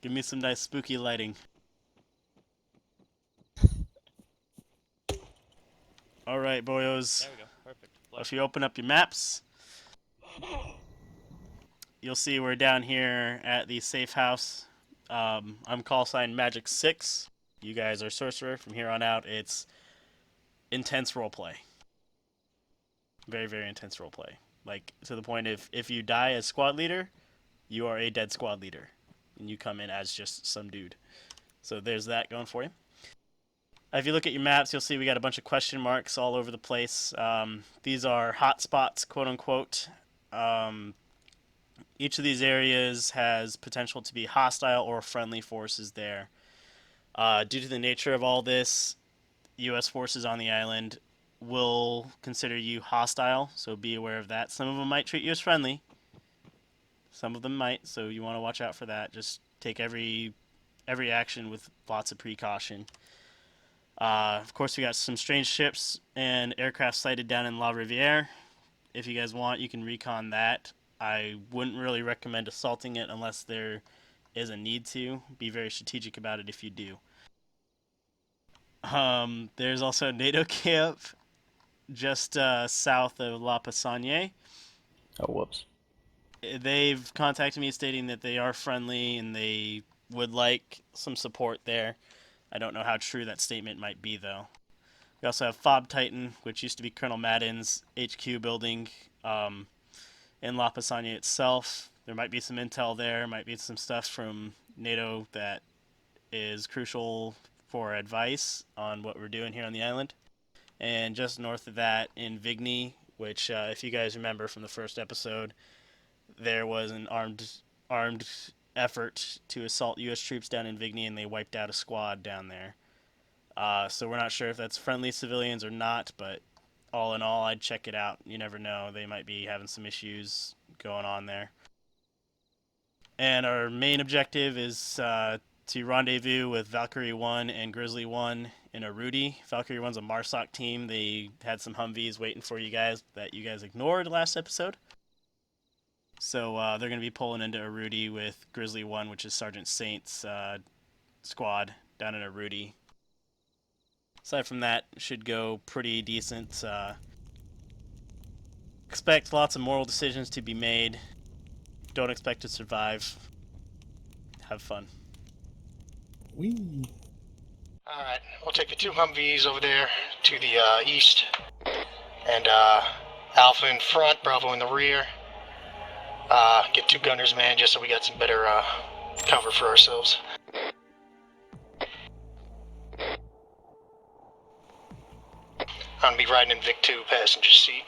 Give me some nice spooky lighting. Alright, boyos. There we go. Perfect. If you open up your maps, you'll see we're down here at the safe house. I'm call sign Magic 6. You guys are Sorcerer. From here on out, it's intense roleplay. Very, very intense roleplay. Like, to the point if you die as squad leader, you are a dead squad leader. And you come in as just some dude. So there's that going for you. If you look at your maps, you'll see we got a bunch of question marks all over the place. These are hotspots, quote unquote. Each of these areas has potential to be hostile or friendly forces there. Due to the nature of all this, U.S. forces on the island will consider you hostile, so be aware of that. Some of them might treat you as friendly. Some of them might, so you want to watch out for that. Just take every action with lots of precaution. Of course, we got some strange ships and aircraft sighted down in La Riviere. If you guys want, you can recon that. I wouldn't really recommend assaulting it unless there is a need to. Be very strategic about it if you do. There's also a NATO camp just south of La Passagne. Oh, whoops. They've contacted me stating that they are friendly and they would like some support there. I don't know how true that statement might be, though. We also have Fob Titan, which used to be Colonel Madden's HQ building in La Passagne itself. There might be some intel there, might be some stuff from NATO that is crucial for advice on what we're doing here on the island. And just north of that in Vigny, which if you guys remember from the first episode, there was an armed effort to assault U.S. troops down in Vigny, and they wiped out a squad down there. So we're not sure if that's friendly civilians or not, but all in all, I'd check it out. You never know. They might be having some issues going on there. And our main objective is to rendezvous with Valkyrie 1 and Grizzly 1 in Arudy. Valkyrie 1's a MARSOC team. They had some Humvees waiting for you guys that you guys ignored last episode. So they're going to be pulling into Arudy with Grizzly 1, which is Sergeant Saint's squad down in Arudy. Aside from that, should go pretty decent. Expect lots of moral decisions to be made. Don't expect to survive. Have fun. Whee! Alright, we'll take the two Humvees over there to the east. And Alpha in front, Bravo in the rear. Get two gunners, man, just so we got some better cover for ourselves. I'm gonna be riding in Vic 2 passenger seat.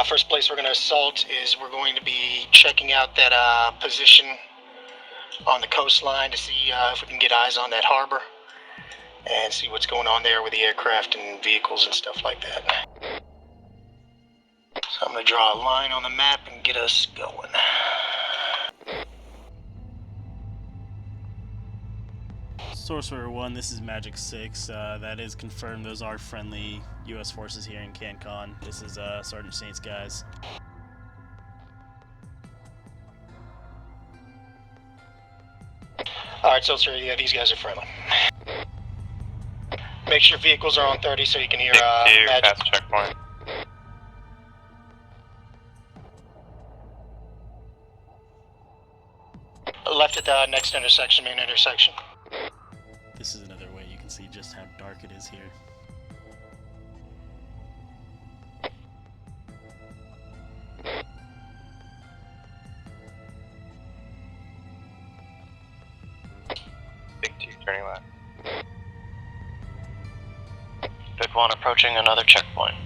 First place we're gonna assault is we're going to be checking out that position on the coastline to see if we can get eyes on that harbor and see what's going on there with the aircraft and vehicles and stuff like that. So I'm gonna draw a line on the map and get us going. Sorcerer 1, this is Magic 6. That is confirmed. Those are friendly U.S. forces here in CanCon. This is Sergeant Saints, guys. Alright, so sir, yeah, these guys are friendly. Make sure vehicles are on 30 so you can hear Magic. Past checkpoint. Left at the next intersection, main intersection. This is another way you can see just how dark it is here. Big 2 turning left. Big 1 approaching another checkpoint.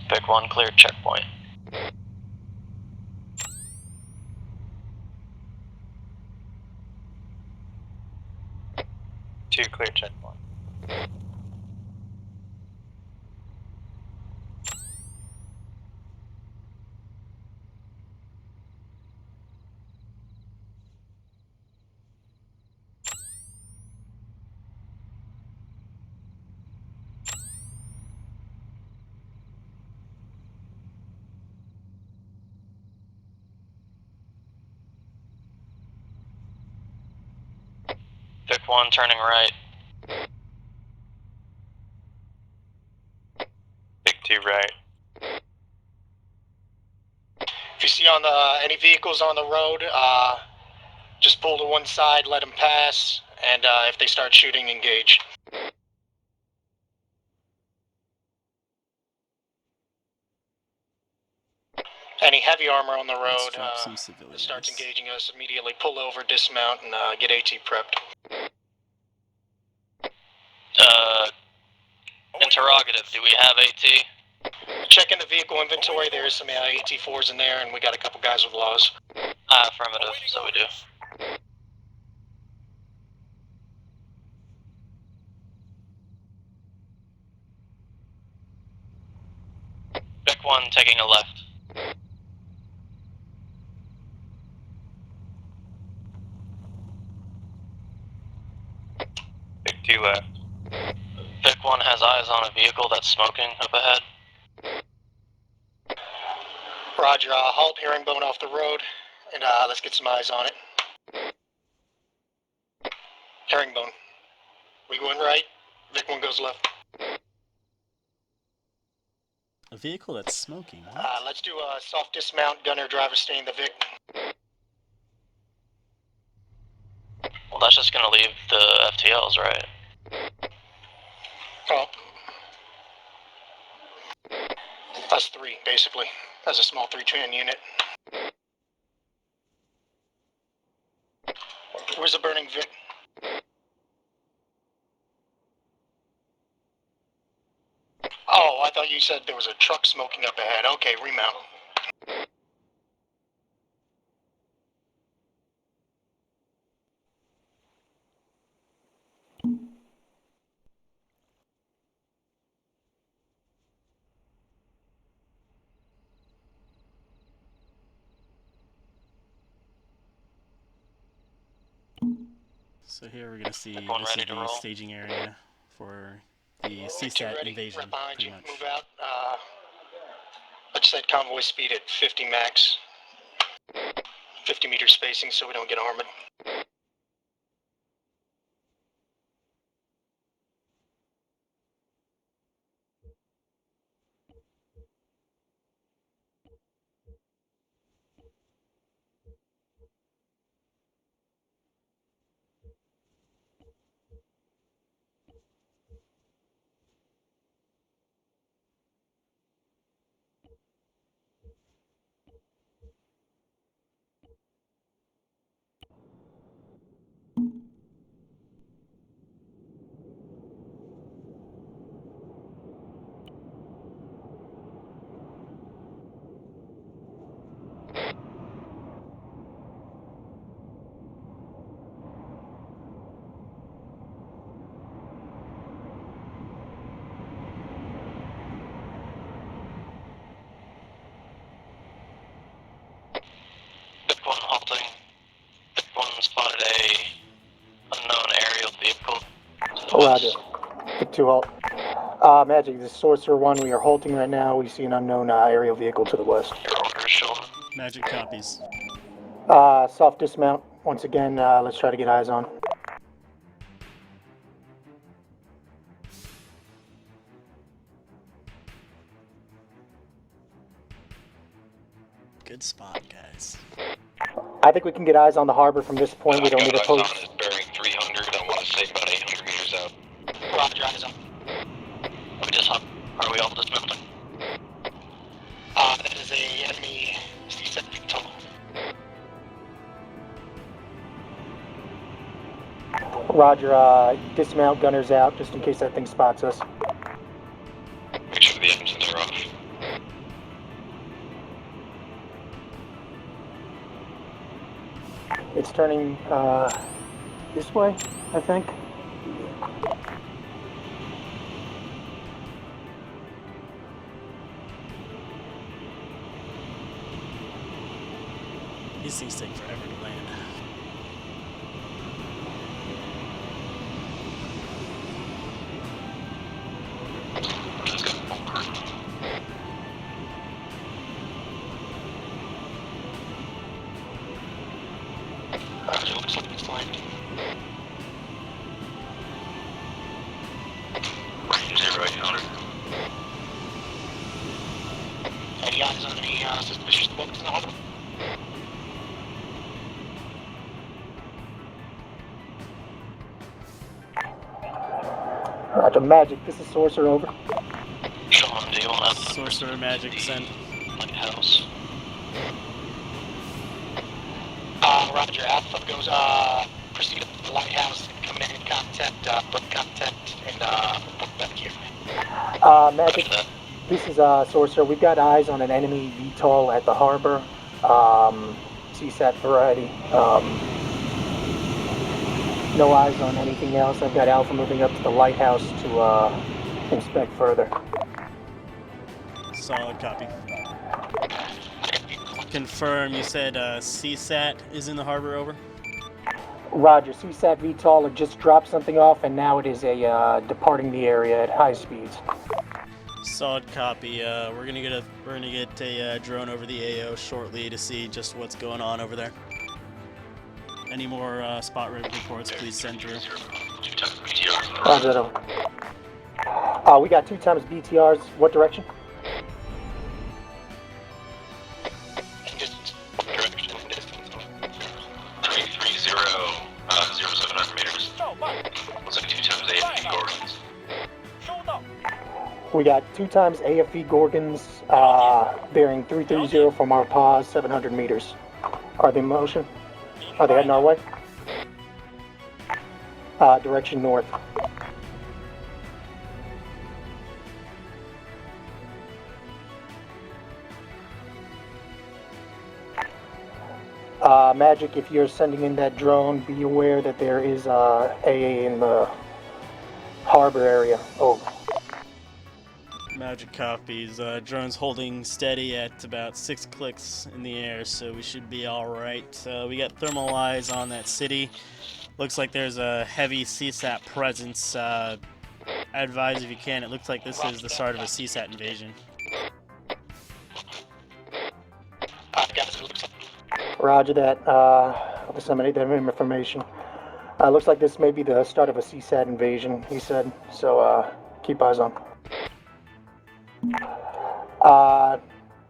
Big 1 cleared checkpoint. Two cleared checkpoint. Vic 1 turning right. Big 2 right. If you see on the any vehicles on the road, just pull to one side, let them pass, and if they start shooting, engage. Any heavy armor on the Let's road drop some civilians. starts engaging us, immediately pull over, dismount, and get AT prepped. Interrogative, do we have AT? Checking the vehicle inventory, there's some AT4s in there, and we got a couple guys with laws. Affirmative, so we do. Vic 1 taking a left. Big 2 left. Vic 1 has eyes on a vehicle that's smoking up ahead. Roger, halt, herringbone off the road, and let's get some eyes on it. Herringbone. We going right, Vic 1 goes left. A vehicle that's smoking. What? Let's do a soft dismount, gunner, driver stay in the Vic. Well, that's just gonna leave the FTLs, right? Oh. Us 3, basically, as a small 3-man unit. Where's the burning Vic? Oh, I thought you said there was a truck smoking up ahead. Okay, remount. So here we're gonna see Everyone this is ready to the roll? staging area for the Two CSAT ready, invasion, right behind pretty you. much. Move out. Let's set convoy speed at 50 max. 50 meter spacing so we don't get armored. Vic 1 halting. Vic 1 spotted a unknown aerial vehicle. To the Roger. west. Vic 2 halt. Magic, this is Sorcerer 1. We are halting right now. We see an unknown aerial vehicle to the west. Your order, Schulman. Magic copies. Soft dismount. Once again, let's try to get eyes on. Good spot, guys. I think we can get eyes on the harbor from this point. We don't need a post. It's bearing 300. I want to say about 800 meters out. Roger, eyes on. We just hop. Are we all dismounting? That is a enemy C-7 VTOL. Roger, dismount, gunners out, just in case that thing spots us. Make sure the engines are off. It's turning, this way, I think. These things take forever to land. Let's go forward. Roger, looks like it's landing. suspicious boats in the harbor. Roger, Magic. This is Sorcerer, over. Schulman, do you want to Sorcerer magic send. lighthouse? Roger, Alpha goes, proceed to the lighthouse, coming in contact, break contact, and, report back here. Magic. Roger that. This is Sorcerer. We've got eyes on an enemy VTOL at the harbor. CSAT variety. No eyes on anything else. I've got Alpha moving up to the lighthouse to inspect further. Solid copy. Confirm, you said CSAT is in the harbor, over? Roger, CSAT VTOL had just dropped something off, and now it is departing the area at high speeds. Solid copy. We're gonna get a drone over the AO shortly to see just what's going on over there. Any more spot reports, please send through. 2 times BTR. Roger that over. We got 2 times BTRs. What direction? Direction distance 330, 0700 meters. Looks like 2 times AFP Gorgons. We got 2 times AFV Gorgons, bearing 330 from our pause, 700 meters. Are they in motion? Are they heading our way? Direction north. Magic, if you're sending in that drone, be aware that there is AA in the harbor area. Over. Magic copies. Drone's holding steady at about 6 clicks in the air, so we should be alright. We got thermal eyes on that city. Looks like there's a heavy CSAT presence. Advise if you can. It looks like this is the start of a CSAT invasion. Roger that. I'll disseminate that information. Looks like this may be the start of a CSAT invasion, he said. So keep eyes on.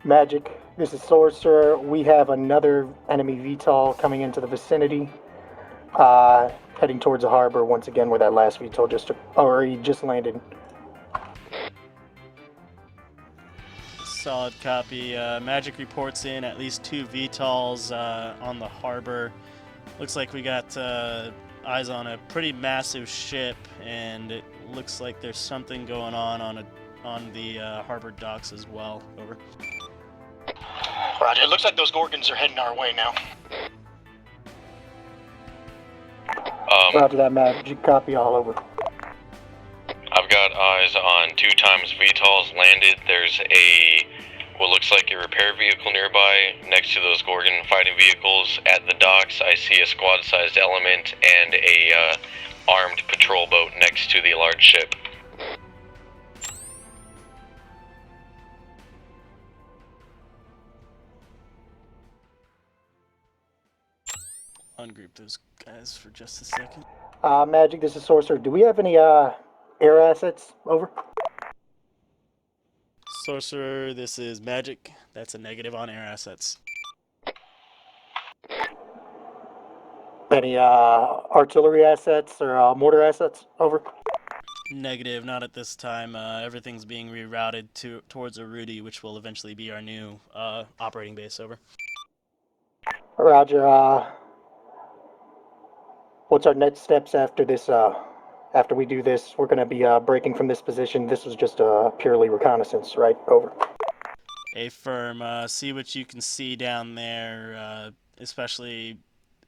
Magic, this is Sorcerer. We have another enemy VTOL coming into the vicinity. Heading towards the harbor once again where that last VTOL he just landed. Solid copy. Magic reports in at least 2 VTOLs on the harbor. Looks like we got eyes on a pretty massive ship, and it looks like there's something going on the harbor docks as well. Over. Roger, it looks like those Gorgons are heading our way now. Roger that, Magic. Copy all over. I've got eyes on 2 times VTOLs landed. There's what looks like a repair vehicle nearby next to those Gorgon fighting vehicles. At the docks, I see a squad-sized element and a armed patrol boat next to the large ship. Ungroup those guys for just a second. Magic, this is Sorcerer. Do we have any air assets? Over. Sorcerer, this is Magic. That's a negative on air assets. Any artillery assets or mortar assets? Over. Negative, not at this time. Everything's being rerouted towards Arudy, which will eventually be our new operating base. Over. Roger. What's our next steps after this? After we do this, we're going to be breaking from this position. This was just purely reconnaissance, right? Over. Affirm. See what you can see down there, especially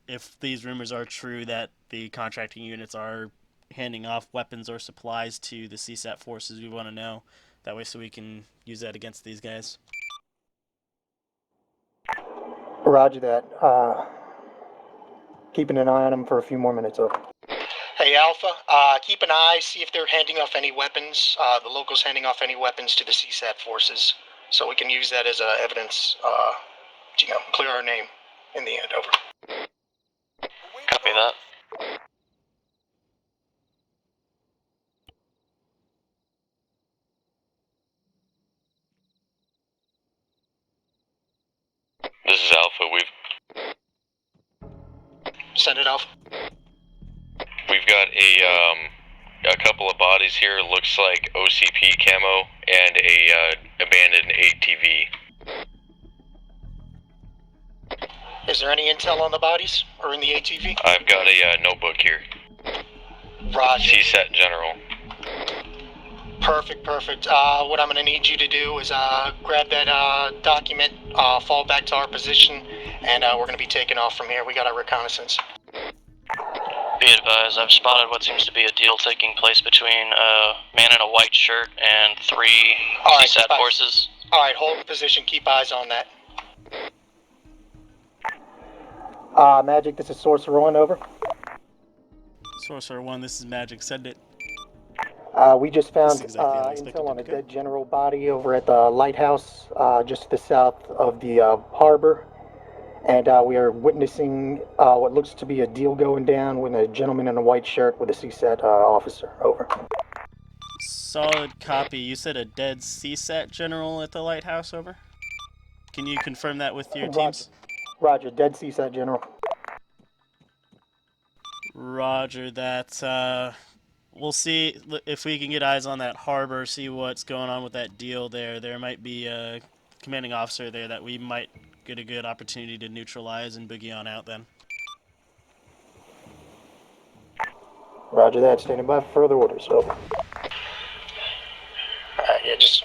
if these rumors are true that the contracting units are handing off weapons or supplies to the CSAT forces. We want to know that way so we can use that against these guys. Roger that. Keeping an eye on them for a few more minutes. Over. Hey, Alpha, keep an eye, see if they're handing off any weapons, the locals handing off any weapons to the CSAT forces, so we can use that as evidence, clear our name in the end. Over. Copy that. Send it off. We've got a couple of bodies here. Looks like OCP camo and a abandoned ATV. Is there any intel on the bodies or in the ATV? I've got a notebook here. Roger. CSAT General. Perfect. What I'm going to need you to do is grab that document, fall back to our position, and we're going to be taking off from here. We got our reconnaissance. Be advised, I've spotted what seems to be a deal taking place between a man in a white shirt and 3 CSAT forces. Alright, hold the position. Keep eyes on that. Magic, this is Sorcerer 1, over. Sorcerer 1, this is Magic. Send it. We just found This is exactly how I expected intel it on to a go. dead general body over at the lighthouse just to the south of the harbor. And we are witnessing what looks to be a deal going down with a gentleman in a white shirt with a CSAT officer. Over. Solid copy. You said a dead CSAT general at the lighthouse, over? Can you confirm that with your teams? Roger, dead CSAT general. Roger that. We'll see if we can get eyes on that harbor, see what's going on with that deal there. There might be a commanding officer there that we might get a good opportunity to neutralize and boogie on out then. Roger that, standing by for further orders. Over. Alright, yeah, just...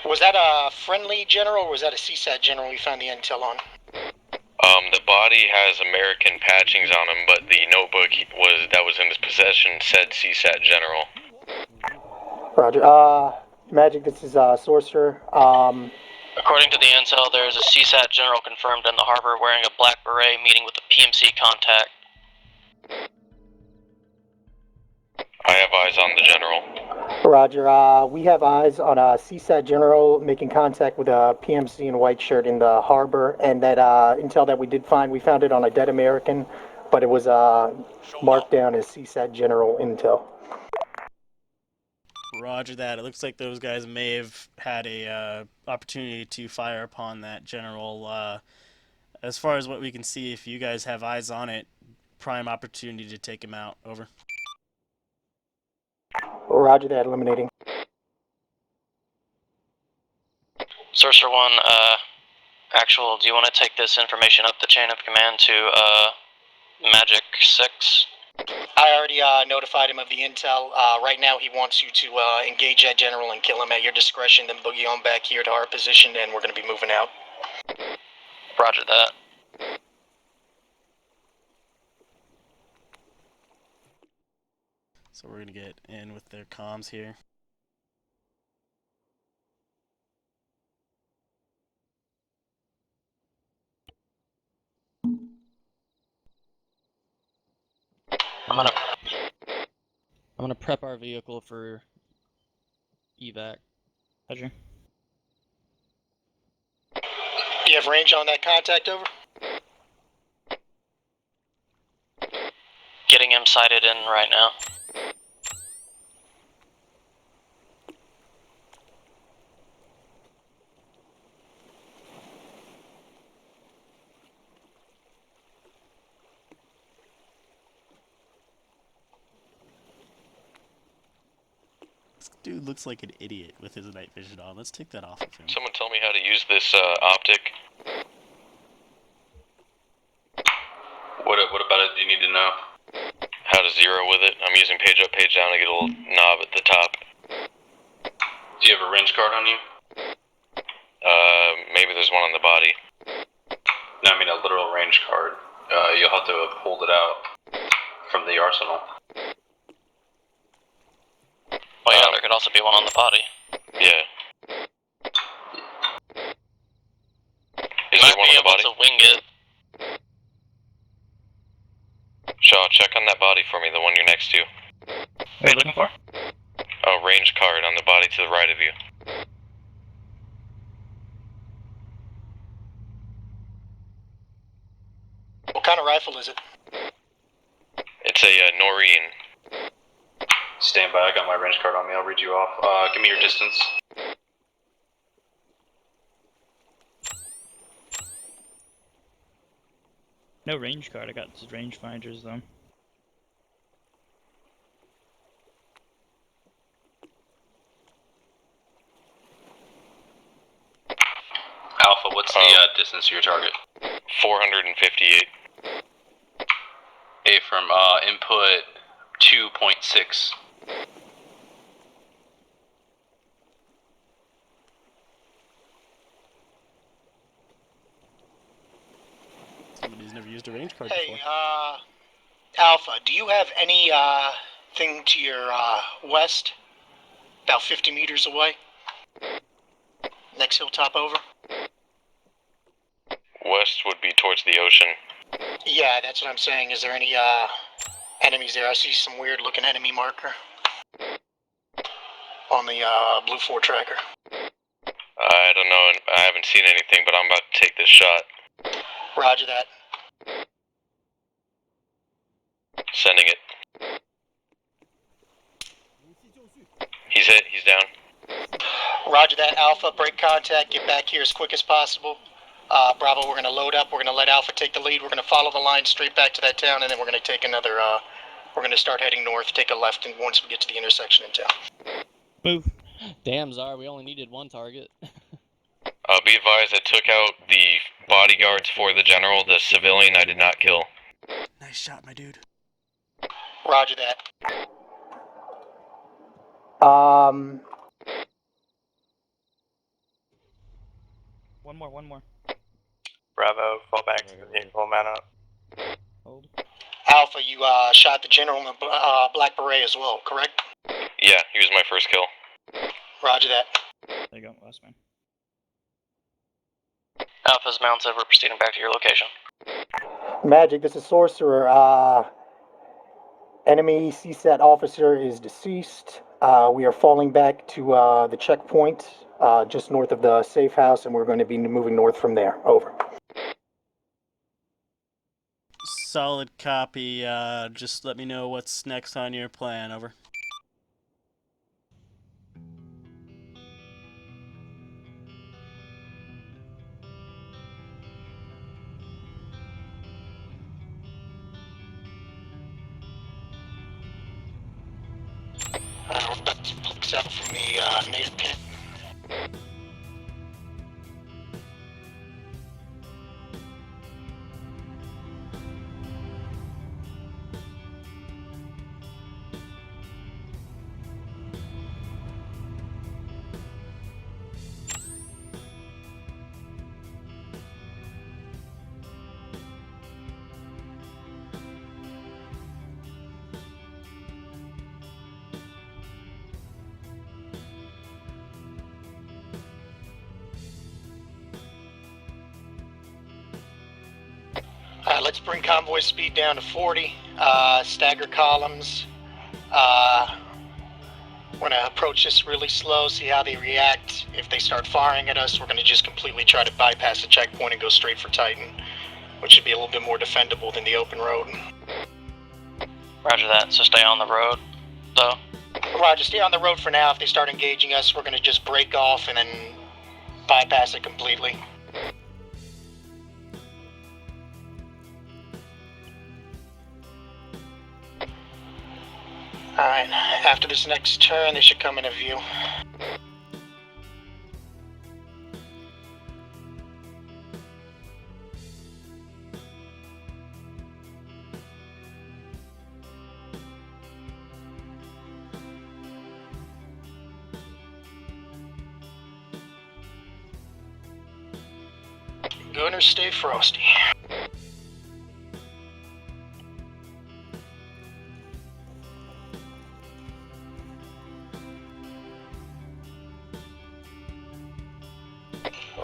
Was that a friendly general or was that a CSAT general we found the intel on? The body has American patchings on him, but the notebook that was in his possession said CSAT General. Roger. Magic, this is Sorcerer. According to the intel, there is a CSAT general confirmed in the harbor wearing a black beret meeting with a PMC contact. I have eyes on the General. Roger. We have eyes on a CSAT general making contact with a PMC in white shirt in the harbor, and that intel that we did find, we found it on a dead American, but it was marked down as CSAT general intel. Roger that. It looks like those guys may have had a opportunity to fire upon that general. As far as what we can see, if you guys have eyes on it, prime opportunity to take him out. Over. Roger that, eliminating. Sorcerer 1, actual, do you want to take this information up the chain of command to, Magic 6? I already notified him of the intel. Right now he wants you to engage that general and kill him at your discretion, then boogie on back here to our position, and we're going to be moving out. Roger that. So we're going to get in with their comms here. I'm gonna prep our vehicle for evac. Roger. Do you have range on that contact, over? Getting him sighted in right now. This dude looks like an idiot with his night vision on. Let's take that off of him. Someone tell me how to use this optic. What about it do you need to know? How to zero with it. I'm using page up, page down to get a little knob at the top. Do you have a wrench card on you? Maybe there's one on the body. No, I mean a literal range card. You'll have to hold it out from the arsenal. Well, yeah, there could also be one on the body. Yeah. Is Might there one be on the able body? to wing it. Shaw, check on that body for me, the one you're next to. What are you looking for? A range card on the body to the right of you. What kind of rifle is it? It's a Noreen. Stand by, I got my range card on me, I'll read you off. Give me your distance. No range card, I got range finders though. Alpha, what's the distance to your target? 458. A from input 2.6. Somebody's never used a range card Hey, before. Alpha, do you have any thing to your west? About 50 meters away? Next hilltop over? West would be towards the ocean. Yeah, that's what I'm saying. Is there any enemies there? I see some weird looking enemy marker on the Blue 4 tracker. I don't know, I haven't seen anything, but I'm about to take this shot. Roger that. Sending it. He's hit, he's down. Roger that, Alpha. Break contact. Get back here as quick as possible. Bravo, we're going to load up. We're going to let Alpha take the lead. We're going to follow the line straight back to that town, and then we're going to take another, we're going to start heading north, take a left, and once we get to the intersection in town. Boo. Damn, Czar, we only needed one target. Be advised, I took out the bodyguards for the general. The civilian I did not kill. Nice shot, my dude. Roger that. One more. Bravo, fall back to the vehicle, man up. Hold. Alpha, you shot the general in the black beret as well, correct? Yeah, he was my first kill. Roger that. There you go, last man. Alpha's mounted, we're proceeding back to your location. Magic, this is Sorcerer. Enemy CSAT officer is deceased. We are falling back to the checkpoint just north of the safe house, and we're going to be moving north from there. Over. Solid copy. Just let me know what's next on your plan. Over. We're about to pull out from the native camp. Let's bring convoy speed down to 40. Stagger columns. We're going to approach this really slow, see how they react. If they start firing at us, we're going to just completely try to bypass the checkpoint and go straight for Titan, which should be a little bit more defendable than the open road. Roger that, so stay on the road, though. Roger, stay on the road for now. If they start engaging us, we're going to just break off and then bypass it completely. Alright, after this next turn, they should come into view. Gunners, stay frosty.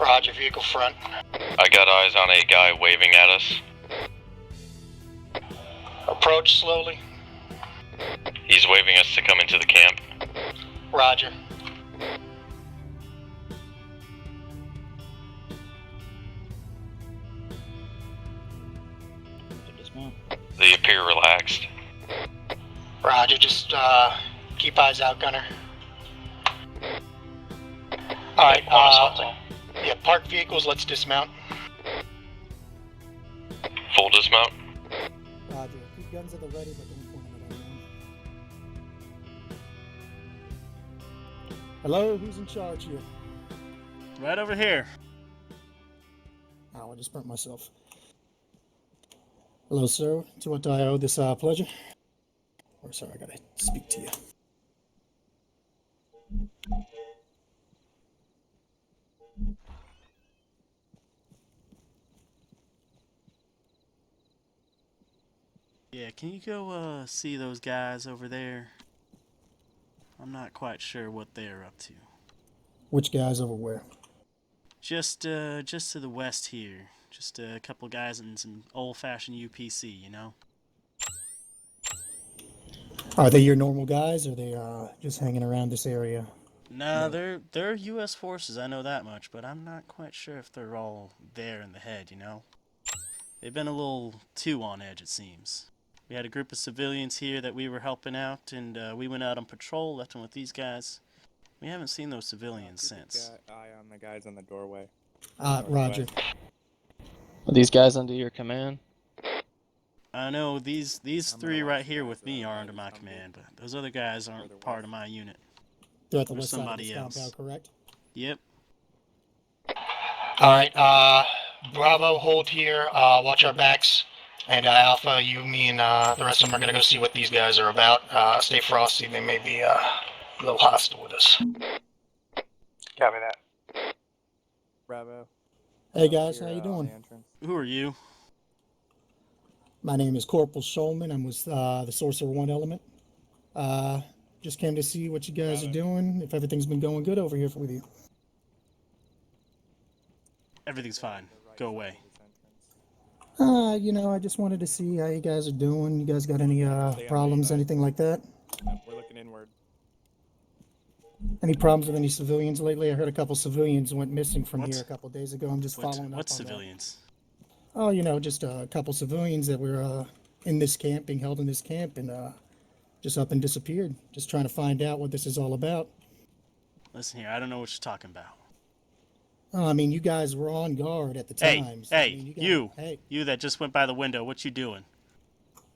Roger, vehicle front. I got eyes on a guy waving at us. Approach slowly. He's waving us to come into the camp. Roger. They appear relaxed. Roger, just keep eyes out, Gunner. Alright, yeah, park vehicles, let's dismount. Full dismount. Roger. Keep guns at the ready, but don't point them at anyone. Hello, who's in charge here? Right over here. Oh, I just burnt myself. Hello, sir. To what do I owe this pleasure? Or sorry, I gotta speak to you. Yeah, can you go see those guys over there? I'm not quite sure what they're up to. Which guys over where? Just to the west here. Just a couple guys in some old-fashioned UPC, you know? Are they your normal guys, or are they just hanging around this area? Nah, they're U.S. forces, I know that much, but I'm not quite sure if they're all there in the head, you know? They've been a little too on edge, it seems. We had a group of civilians here that we were helping out, and we went out on patrol, left them with these guys. We haven't seen those civilians since. Eye on the guys in the doorway. Roger. Are these guys under your command? I know these three right here with me are under my command, but those other guys aren't part of my unit. They're at the Or west side of somebody this else. compound, correct? Yep. Alright, Bravo, hold here, watch our backs. And Alpha, you, me, and the rest of them are gonna go see what these guys are about. Stay frosty, they may be a little hostile with us. Copy that. Bravo. Hey guys, how you doing? Who are you? My name is Corporal Schulman. I'm with the Sorcerer 1 element. Just came to see what you guys are doing, if everything's been going good over here with you. Everything's fine. Go away. You know, I just wanted to see how you guys are doing. You guys got any problems, anything like that? We're looking inward. Any problems with any civilians lately? I heard a couple civilians went missing from here a couple days ago. I'm just following up What on civilians? that. Oh, you know, just a couple civilians that were in this camp, being held in this camp, and just up and disappeared. Just trying to find out what this is all about. Listen here, I don't know what you're talking about. Oh, I mean, you guys were on guard at the time. You that just went by the window, what you doing?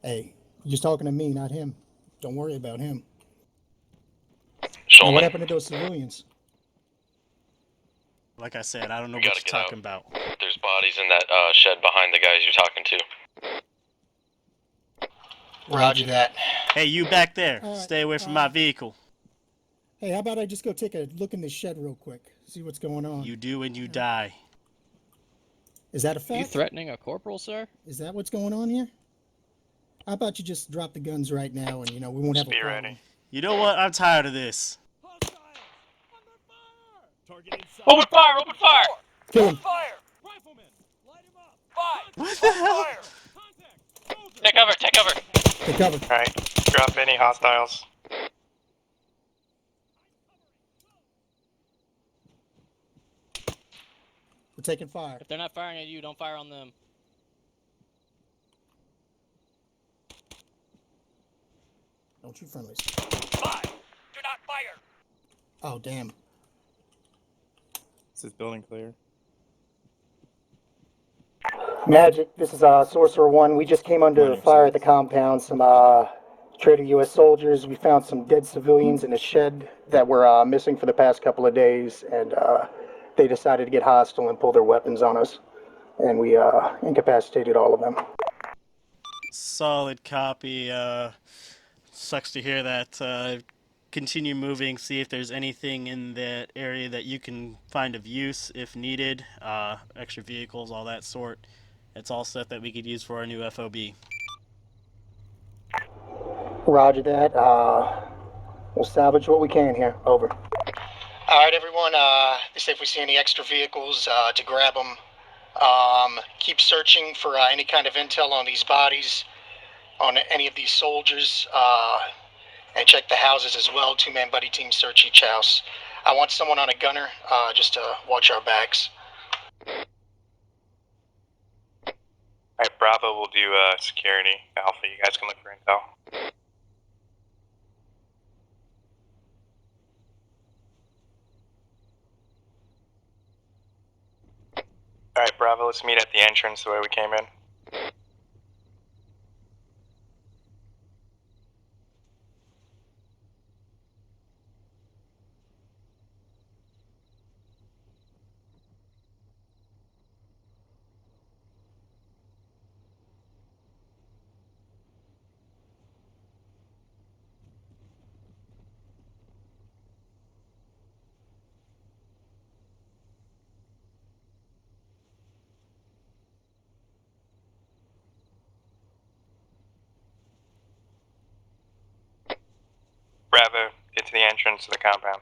Hey, you're just talking to me, not him. Don't worry about him. Schulman. Now, what happened to those civilians? Like I said, I don't know what you're talking about. There's bodies in that shed behind the guys you're talking to. Roger that. Hey, you back there. All right, Stay away from my vehicle. Hey, how about I just go take a look in this shed real quick, see what's going on? You do and you die. Is that a fact? You threatening a corporal, sir? Is that what's going on here? How about you just drop the guns right now and, you know, we won't have a problem. Ready. You know what? I'm tired of this. Open fire! Open fire! Kill him. What the hell? Take cover, take cover. Take cover. Alright, drop any hostiles. We're taking fire. If they're not firing at you, don't fire on them. Don't shoot friendlies. Fire! Do not fire! Oh, damn. Is this building clear? Magic, this is Sorcerer 1. We just came under fire at the compound. Some traded U.S. soldiers. We found some dead civilians in a shed that were missing for the past couple of days, and they decided to get hostile and pull their weapons on us. And we incapacitated all of them. Solid copy. Sucks to hear that. Continue moving, see if there's anything in that area that you can find of use if needed. Extra vehicles, all that sort. It's all stuff that we could use for our new FOB. Roger that. We'll salvage what we can here. Over. Alright, everyone, they say if we see any extra vehicles, to grab them. Keep searching for any kind of intel on these bodies, on any of these soldiers, and check the houses as well. 2-man buddy team search each house. I want someone on a gunner, just to watch our backs. Alright, Bravo will do security. Alpha, you guys can look for intel. Alright, Bravo, let's meet at the entrance the way we came in. Bravo, get to the entrance of the compound.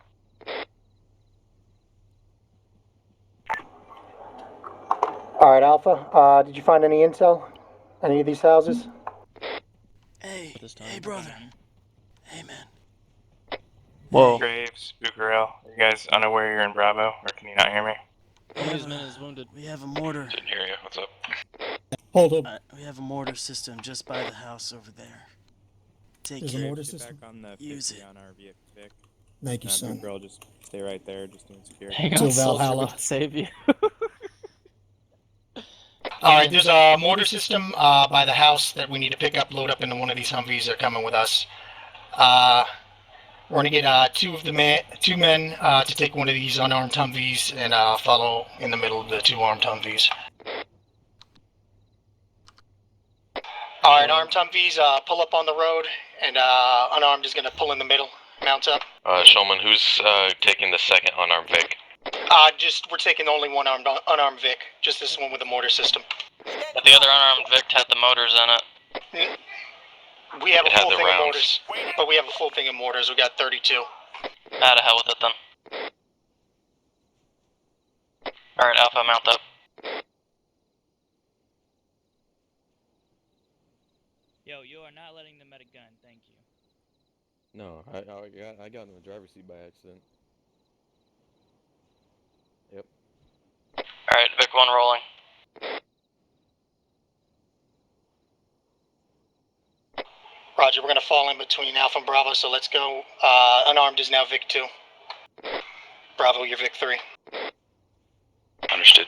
Alright, Alpha, did you find any intel? Any of these houses? Hey, hey, brother. Hey, man. Whoa. Graves, Bucarell, are you guys unaware you're in Bravo, or can you not hear me? One of these men is wounded. We have a mortar. Didn't hear you. What's up? Hold up. We have a mortar system just by the house over there. Take There's a care. mortar system? Back on the Use 50 it. on our Vic. Thank you, son. Girl, just stay right there, just doing security. Hang Till on, soldier, Valhalla. we'll save you. Alright, there's a mortar system by the house that we need to pick up, load up into one of these Humvees. They're coming with us. We're gonna get two men to take one of these unarmed Humvees and follow in the middle of the two armed Humvees. Alright, armed Humvees pull up on the road, and unarmed is gonna pull in the middle, mount up. Schulman, who's taking the second unarmed Vic? We're taking only one unarmed Vic, just this one with the mortar system. But the other unarmed Vic had the motors in it. We have It a had full the thing of rounds. mortars, but we have a full thing of mortars. We got 32. Out of hell with it then. Alright, Alpha, mount up. Yo, you are not letting them at a gun, thank you. No, I got in the driver's seat by accident. Yep. Alright, Vic 1 rolling. Roger, we're gonna fall in between Alpha and Bravo, so let's go. Unarmed is now Vic 2. Bravo, you're Vic 3. Understood.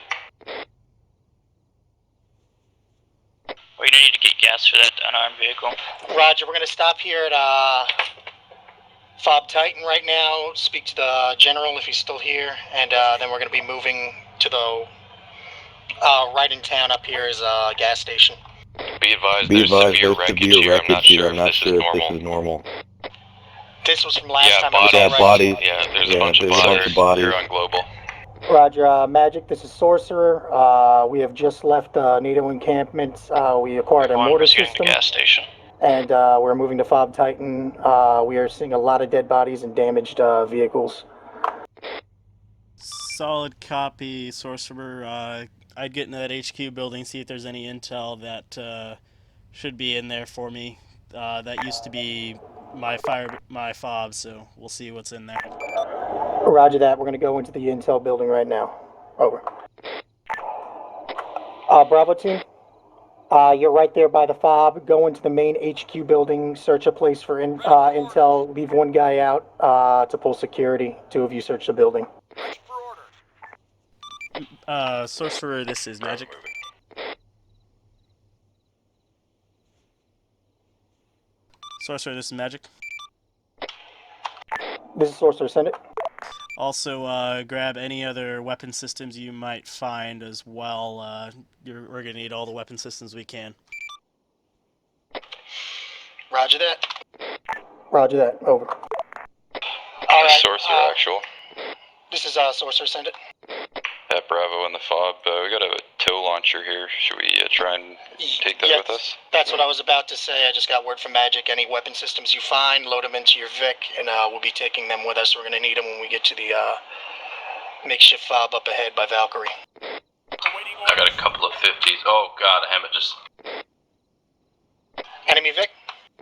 We need to get gas for that unarmed vehicle. Roger, we're gonna stop here at Fob Titan right now, speak to the general if he's still here, and then we're gonna be moving to the right in town. Up here is a gas station. Be advised, there's severe wreckage here. I'm not sure if this is normal. This was from last time. Bodies. It was all right. Yeah, there's a bunch of bodies here on Global. Roger, Magic, this is Sorcerer. We have just left NATO encampment. We acquired a mortar pursuing system. the gas station. And we're moving to Fob Titan. We are seeing a lot of dead bodies and damaged vehicles. Solid copy, Sorcerer. I'd get into that HQ building, see if there's any intel that should be in there for me. That used to be my fob, so we'll see what's in there. Roger that. We're going to go into the intel building right now. Over. Bravo team, you're right there by the fob. Go into the main HQ building, search a place for intel, leave one guy out to pull security. Two of you search the building. Sorcerer, this is Magic. Sorcerer, this is Magic. This is Sorcerer, send it. Also, grab any other weapon systems you might find as well. We're going to need all the weapon systems we can. Roger that. Roger that. Over. All right. Sorcerer, actual. This is Sorcerer, send it. At Bravo in the fob, we got a tow launcher here. Should we try and take that with us? That's what I was about to say. I just got word from Magic. Any weapon systems you find, load them into your Vic, and we'll be taking them with us. We're going to need them when we get to the makeshift fob up ahead by Valkyrie. I got a couple of 50s. Oh god, I haven't just... Enemy Vic?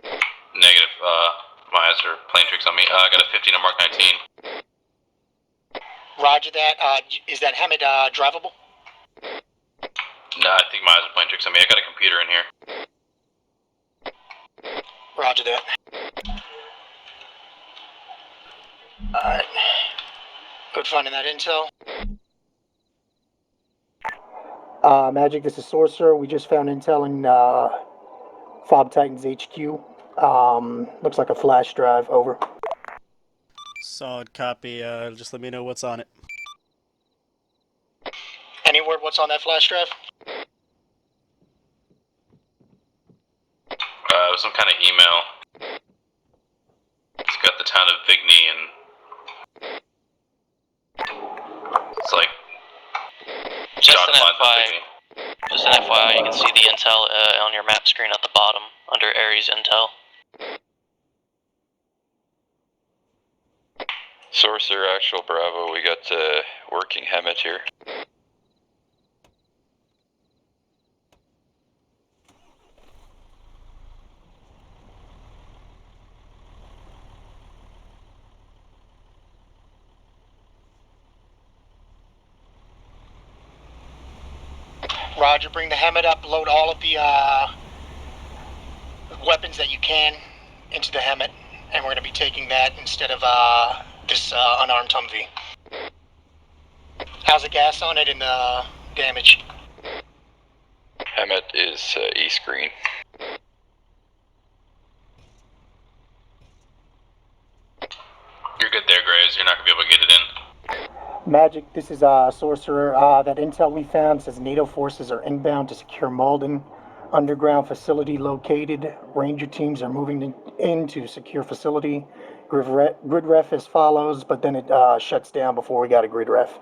Negative, my eyes are playing tricks on me. I got a 15 on Mark 19. Roger that. Is that Hammond drivable? Nah, I think my eyes are playing tricks on me. I got a computer in here. Roger that. Alright. Good finding that intel. Magic, this is Sorcerer. We just found intel in Fob Titan's HQ. Looks like a flash drive. Over. Solid copy. Just let me know what's on it. Any word what's on that flash drive? It was some kind of email. It's got the town of Vigny and... It's like... Just John an Klein's FYI, Vigny. just an FYI, you can see the intel on your map screen at the bottom, under Ares Intel. Sorcerer, actual Bravo, we got working Hemet here. Roger, bring the Hemet up, load all of the weapons that you can into the Hemet, and we're going to be taking that instead of this unarmed Humvee. How's the gas on it and the damage? Hemet is east green. You're good there, Graves. You're not gonna be able to get it in. Magic, this is Sorcerer. That intel we found says NATO forces are inbound to secure Malden. Underground facility located. Ranger teams are moving in to secure facility. Grid ref as follows, but then it shuts down before we got a grid ref.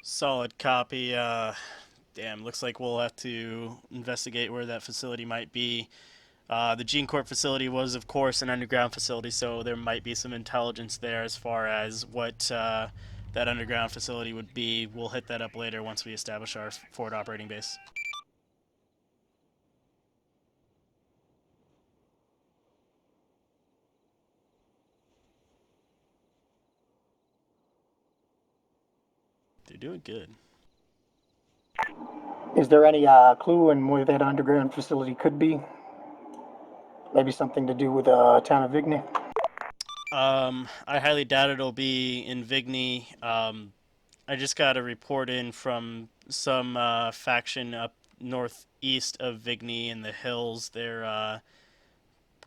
Solid copy. Damn, looks like we'll have to investigate where that facility might be. The Gene Corp facility was, of course, an underground facility, so there might be some intelligence there as far as what that underground facility would be. We'll hit that up later once we establish our forward operating base. They're doing good. Is there any clue in where that underground facility could be? Maybe something to do with the town of Vigny? I highly doubt it'll be in Vigny. I just got a report in from some faction up northeast of Vigny in the hills. They're a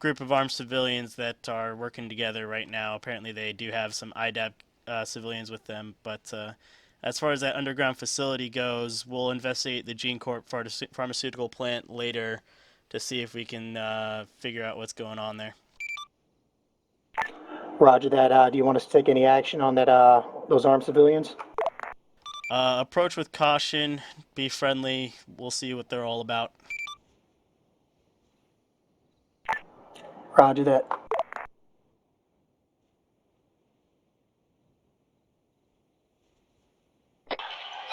group of armed civilians that are working together right now. Apparently they do have some IDAP civilians with them, but as far as that underground facility goes, we'll investigate the Gene Corp pharmaceutical plant later to see if we can figure out what's going on there. Roger that. Do you want us to take any action on that those armed civilians? Approach with caution, be friendly, we'll see what they're all about. Roger that.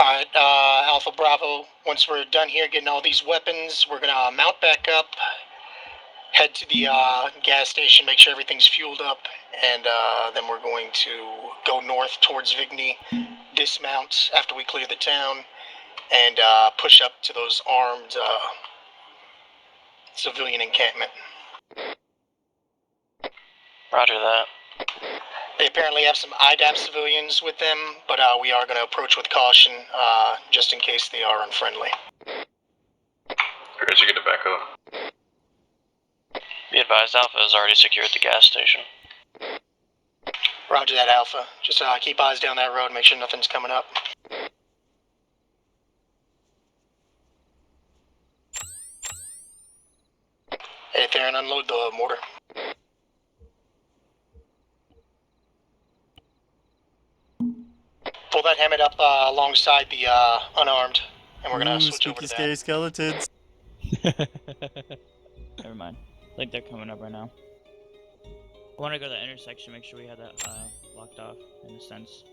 Alright, Alpha Bravo, once we're done here getting all these weapons, we're gonna mount back up, head to the gas station, make sure everything's fueled up, and then we're going to go north towards Vigny, dismount after we clear the town, and push up to those armed civilian encampment. Roger that. They apparently have some IDAP civilians with them, but we are going to approach with caution, just in case they are unfriendly. Graves, you're good to back up. Be advised, Alpha has already secured the gas station. Roger that, Alpha. Just keep eyes down that road, make sure nothing's coming up. Hey, Theron, unload the mortar. Pull that Hammett up alongside the unarmed, and we're gonna switch over to scary that. skeletons. Never mind. I think they're coming up right now. I want to go to the intersection, make sure we have that blocked off, in a sense.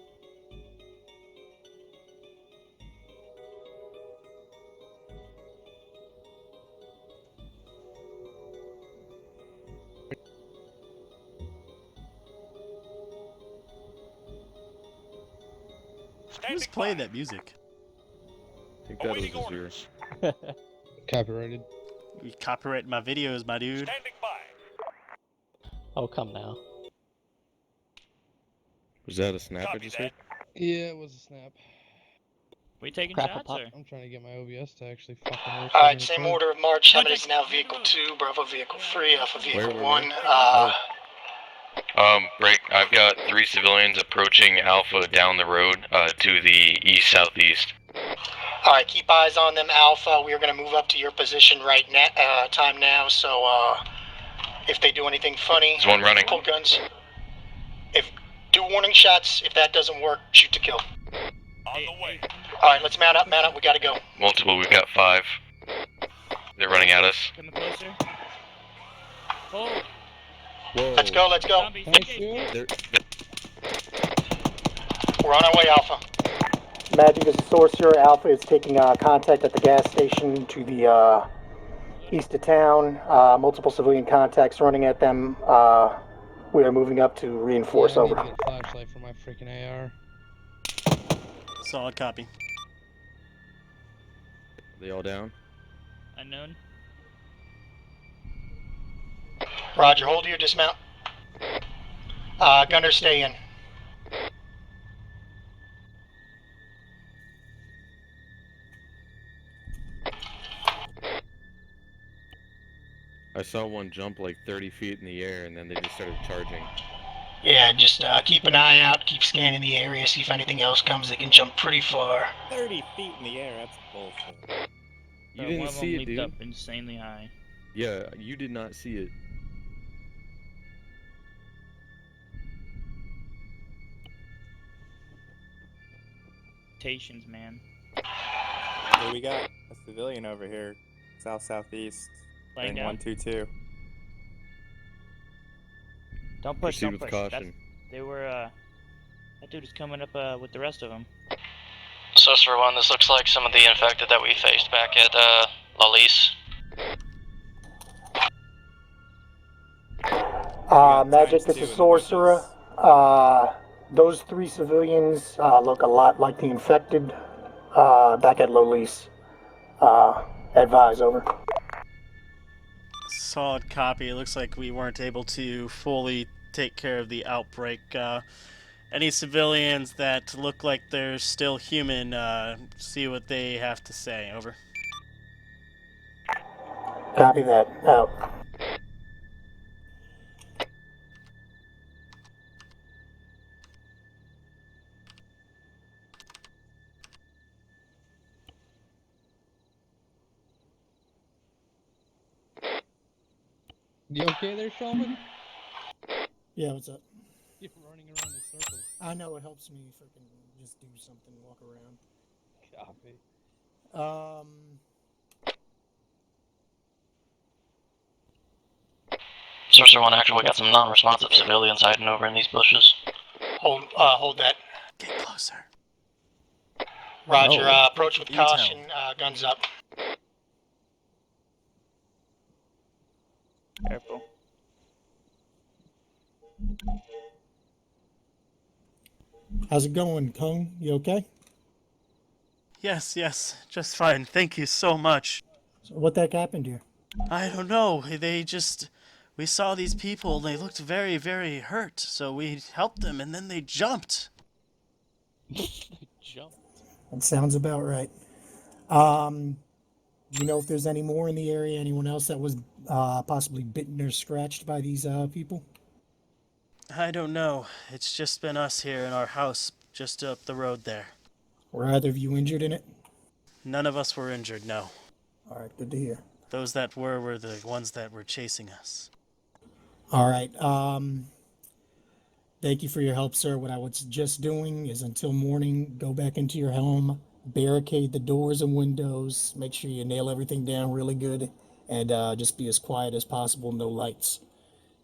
Who's playing that music? I think that was just yours. Copyrighted. You copyright my videos, my dude. Oh, come now. Was that a snap I just heard? Yeah, it was a snap. We taking Crap, shots, pop. or? I'm trying to get my OBS to actually fucking work. Alright, same order of march. Hammett is now vehicle 2, Bravo vehicle 3, Alpha vehicle 1. Break. I've got 3 civilians approaching Alpha down the road to the east-southeast. Alright, keep eyes on them, Alpha. We are going to move up to your position right now, time now, so if they do anything funny, There's one running. pull guns. Do warning shots. If that doesn't work, shoot to kill. On the way. Alright, let's mount up, we gotta go. Multiple, we've got 5. They're running at us. Coming closer. Oh, Whoa. Let's go. zombies, Thank engage. you. They're We're on our way, Alpha. Magic, this is Sorcerer. Alpha is taking contact at the gas station to the east of town. Multiple civilian contacts running at them. We are moving up to reinforce. Yeah, I over. need to get a flashlight for my freaking AR. Solid copy. Are they all down? Unknown. Roger, hold your dismount. Gunner, stay in. I saw one jump like 30 feet in the air and then they just started charging. Yeah, just keep an eye out, keep scanning the area, see if anything else comes. They can jump pretty far. 30 feet in the air, that's bullshit. You One didn't of them see it, leaped dude. up insanely high. Yeah, you did not see it. Tations, man. Hey, we got a civilian over here, south-southeast, Laying thing down. 122. Don't push, Proceed don't with push. caution. They were, that dude is coming up with the rest of them. Sorcerer 1, this looks like some of the infected that we faced back at Lalise. Magic, this is Sorcerer. Those 3 civilians look a lot like the infected back at Lolise. Advise, over. Solid copy. It looks like we weren't able to fully take care of the outbreak. Any civilians that look like they're still human, see what they have to say. Over. Copy that. Out. You okay there, Schulman? Yeah, what's up? You're running around in circles. I know it helps me freaking just do something, walk around. Copy. Sorcerer 1, actually, we got some non-responsive civilians hiding over in these bushes. Hold that. Get closer. Roger, approach with Intel. caution, guns up. Careful. How's it going, Kung? You okay? Yes, just fine. Thank you so much. So what the heck happened here? I don't know. We saw these people. They looked very, very hurt. So we helped them, and then they jumped. Jumped. That sounds about right. Do you know if there's any more in the area? Anyone else that was possibly bitten or scratched by these people? I don't know. It's just been us here in our house just up the road there. Were either of you injured in it? None of us were injured, no. All right, good to hear. Those that were the ones that were chasing us. All right. Thank you for your help, sir. What I was just doing is until morning, go back into your home, barricade the doors and windows, make sure you nail everything down really good, and just be as quiet as possible, no lights.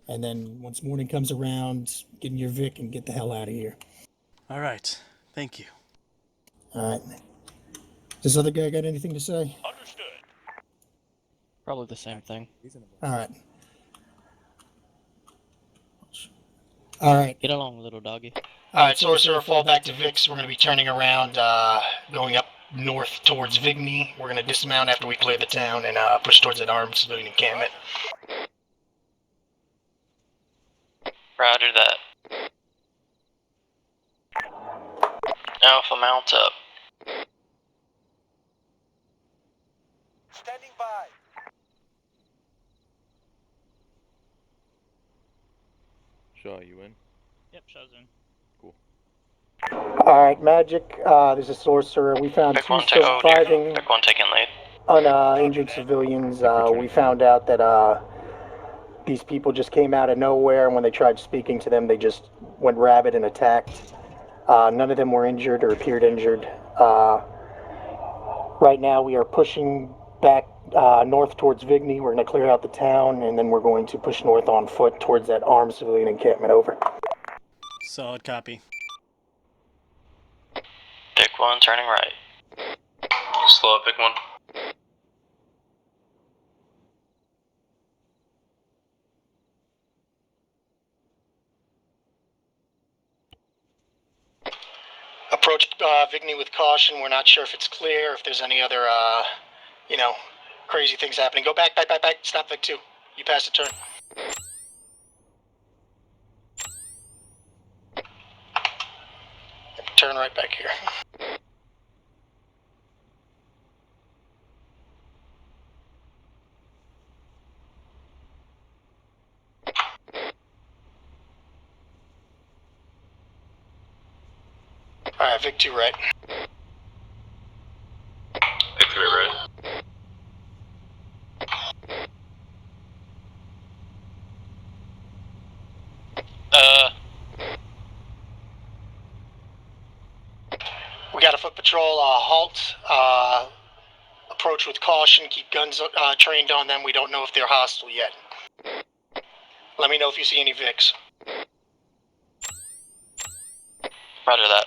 And then once morning comes around, get in your Vic and get the hell out of here. All right. Thank you. All right. This other guy got anything to say? Understood. Probably the same thing. All right. All right. Get along, little doggy. Alright, Sorcerer, fall back to Vix. We're going to be turning around, going up north towards Vigny. We're going to dismount after we clear the town and push towards that armed civilian encampment. Roger that. Alpha, mount up. Standing by. Shaw, you in? Yep, show's in. Cool. All right, Magic. This is Sorcerer. We found Pick 2 one, take, surviving pick one, taking lead. uninjured civilians. We found out that these people just came out of nowhere, and when they tried speaking to them, they just went rabid and attacked. None of them were injured or appeared injured. Right now, we are pushing back north towards Vigny. We're going to clear out the town, and then we're going to push north on foot towards that armed civilian encampment. Over. Solid copy. 1, turning right. Slow up, pick 1. Approach Vigny with caution. We're not sure if it's clear, if there's any other, crazy things happening. Go back. Stop Vic 2. You passed the turn. Turn right back here. Alright, Vic 2 right. Pick 3 right. We got a foot patrol, halt, approach with caution, keep guns trained on them. We don't know if they're hostile yet. Let me know if you see any Vics. Roger that.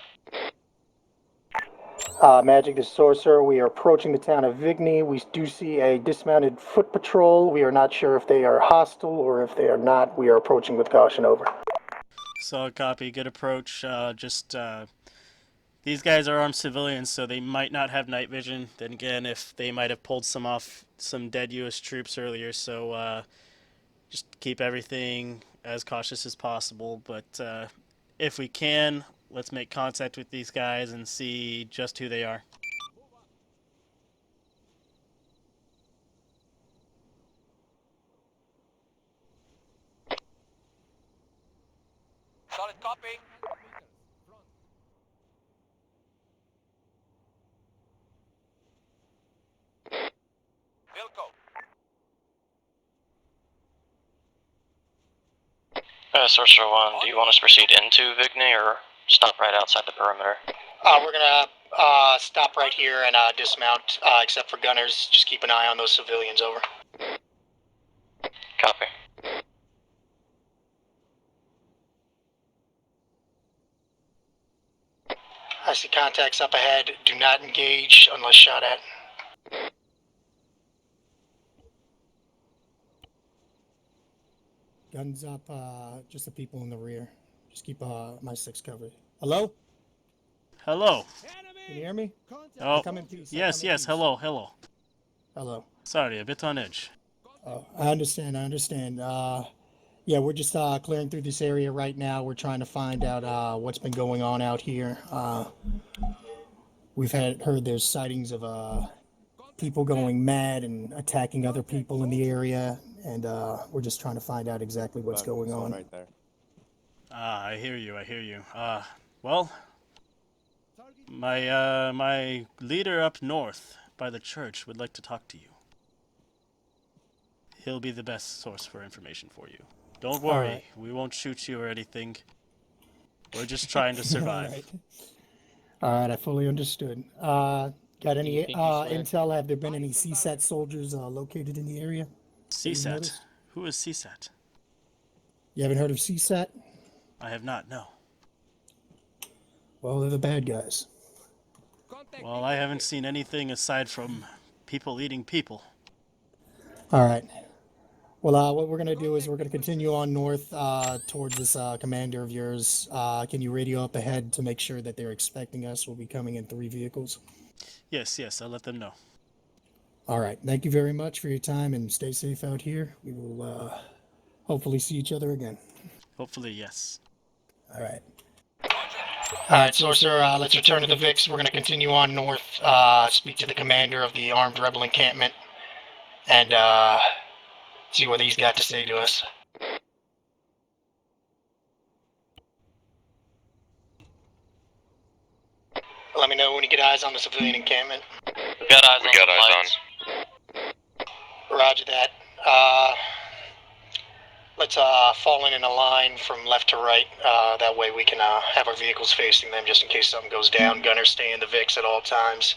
Magic the Sorcerer, we are approaching the town of Vigny. We do see a dismounted foot patrol. We are not sure if they are hostile or if they are not. We are approaching with caution, over. Solid copy, good approach. These guys are armed civilians, so they might not have night vision. Then again, if they might have pulled some dead U.S. troops earlier, so just keep everything as cautious as possible. But if we can, let's make contact with these guys and see just who they are. Solid copy. Vilco. Sorcerer 1, do you want us to proceed into Vigny or stop right outside the perimeter? We're gonna stop right here and dismount, except for gunners. Just keep an eye on those civilians, over. Copy. I see contacts up ahead. Do not engage unless shot at. Guns up, just the people in the rear. Just keep my 6 covered. Hello? Hello. Can you hear me? Oh, Come in peace. yes, hello. Hello. Sorry, a bit on edge. Oh, I understand. Yeah, we're just clearing through this area right now. We're trying to find out what's been going on out here. We've heard there's sightings of people going mad and attacking other people in the area, and we're just trying to find out exactly what's going on. Right there. I hear you. Well, my leader up north by the church would like to talk to you. He'll be the best source for information for you. Don't worry, right. We won't shoot you or anything. We're just trying to survive. All right, I fully understood. Got any intel? Have there been any CSAT soldiers located in the area? CSAT? Who is CSAT? You haven't heard of CSAT? I have not, no. Well, they're the bad guys. Well, I haven't seen anything aside from people eating people. All right. Well, what we're going to do is we're going to continue on north towards this commander of yours. Can you radio up ahead to make sure that they're expecting us? We'll be coming in 3 vehicles. Yes, I'll let them know. All right. Thank you very much for your time, and stay safe out here. We will hopefully see each other again. Hopefully, yes. All right. All right, Sorcerer, let's return to the Vics. We're going to continue on north, speak to the commander of the armed rebel encampment, and see what he's got to say to us. Let me know when you get eyes on the civilian encampment. We got eyes on. Roger that. Let's fall in a line from left to right. That way we can have our vehicles facing them just in case something goes down. Gunners stay in the Vics at all times.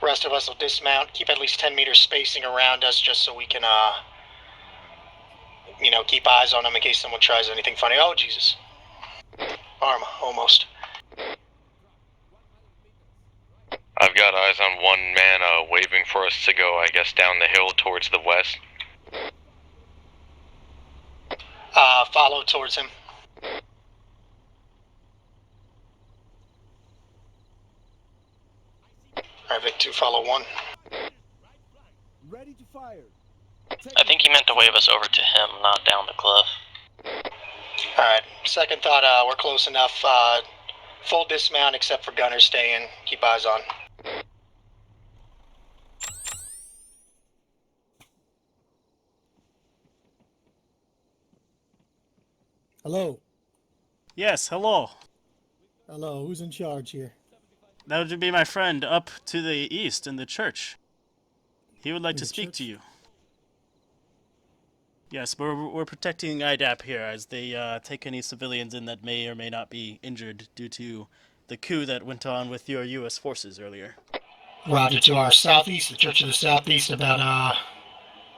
Rest of us will dismount, keep at least 10 meters spacing around us just so we can, keep eyes on them in case someone tries anything funny. Oh, Jesus. Arma, almost. I've got eyes on one man waving for us to go, I guess, down the hill towards the west. Follow towards him. Alright, Vic 2, follow 1. Ready to fire. I think he meant to wave us over to him, not down the cliff. Alright, second thought, we're close enough. Full dismount except for gunners stay in. Keep eyes on. Hello. Yes, hello. Hello, who's in charge here? That would be my friend up to the east in the church. He would like to speak to you. Yes, we're protecting IDAP here as they take any civilians in that may or may not be injured due to the coup that went on with your U.S. forces earlier. Roger, to our southeast, the church to the southeast, about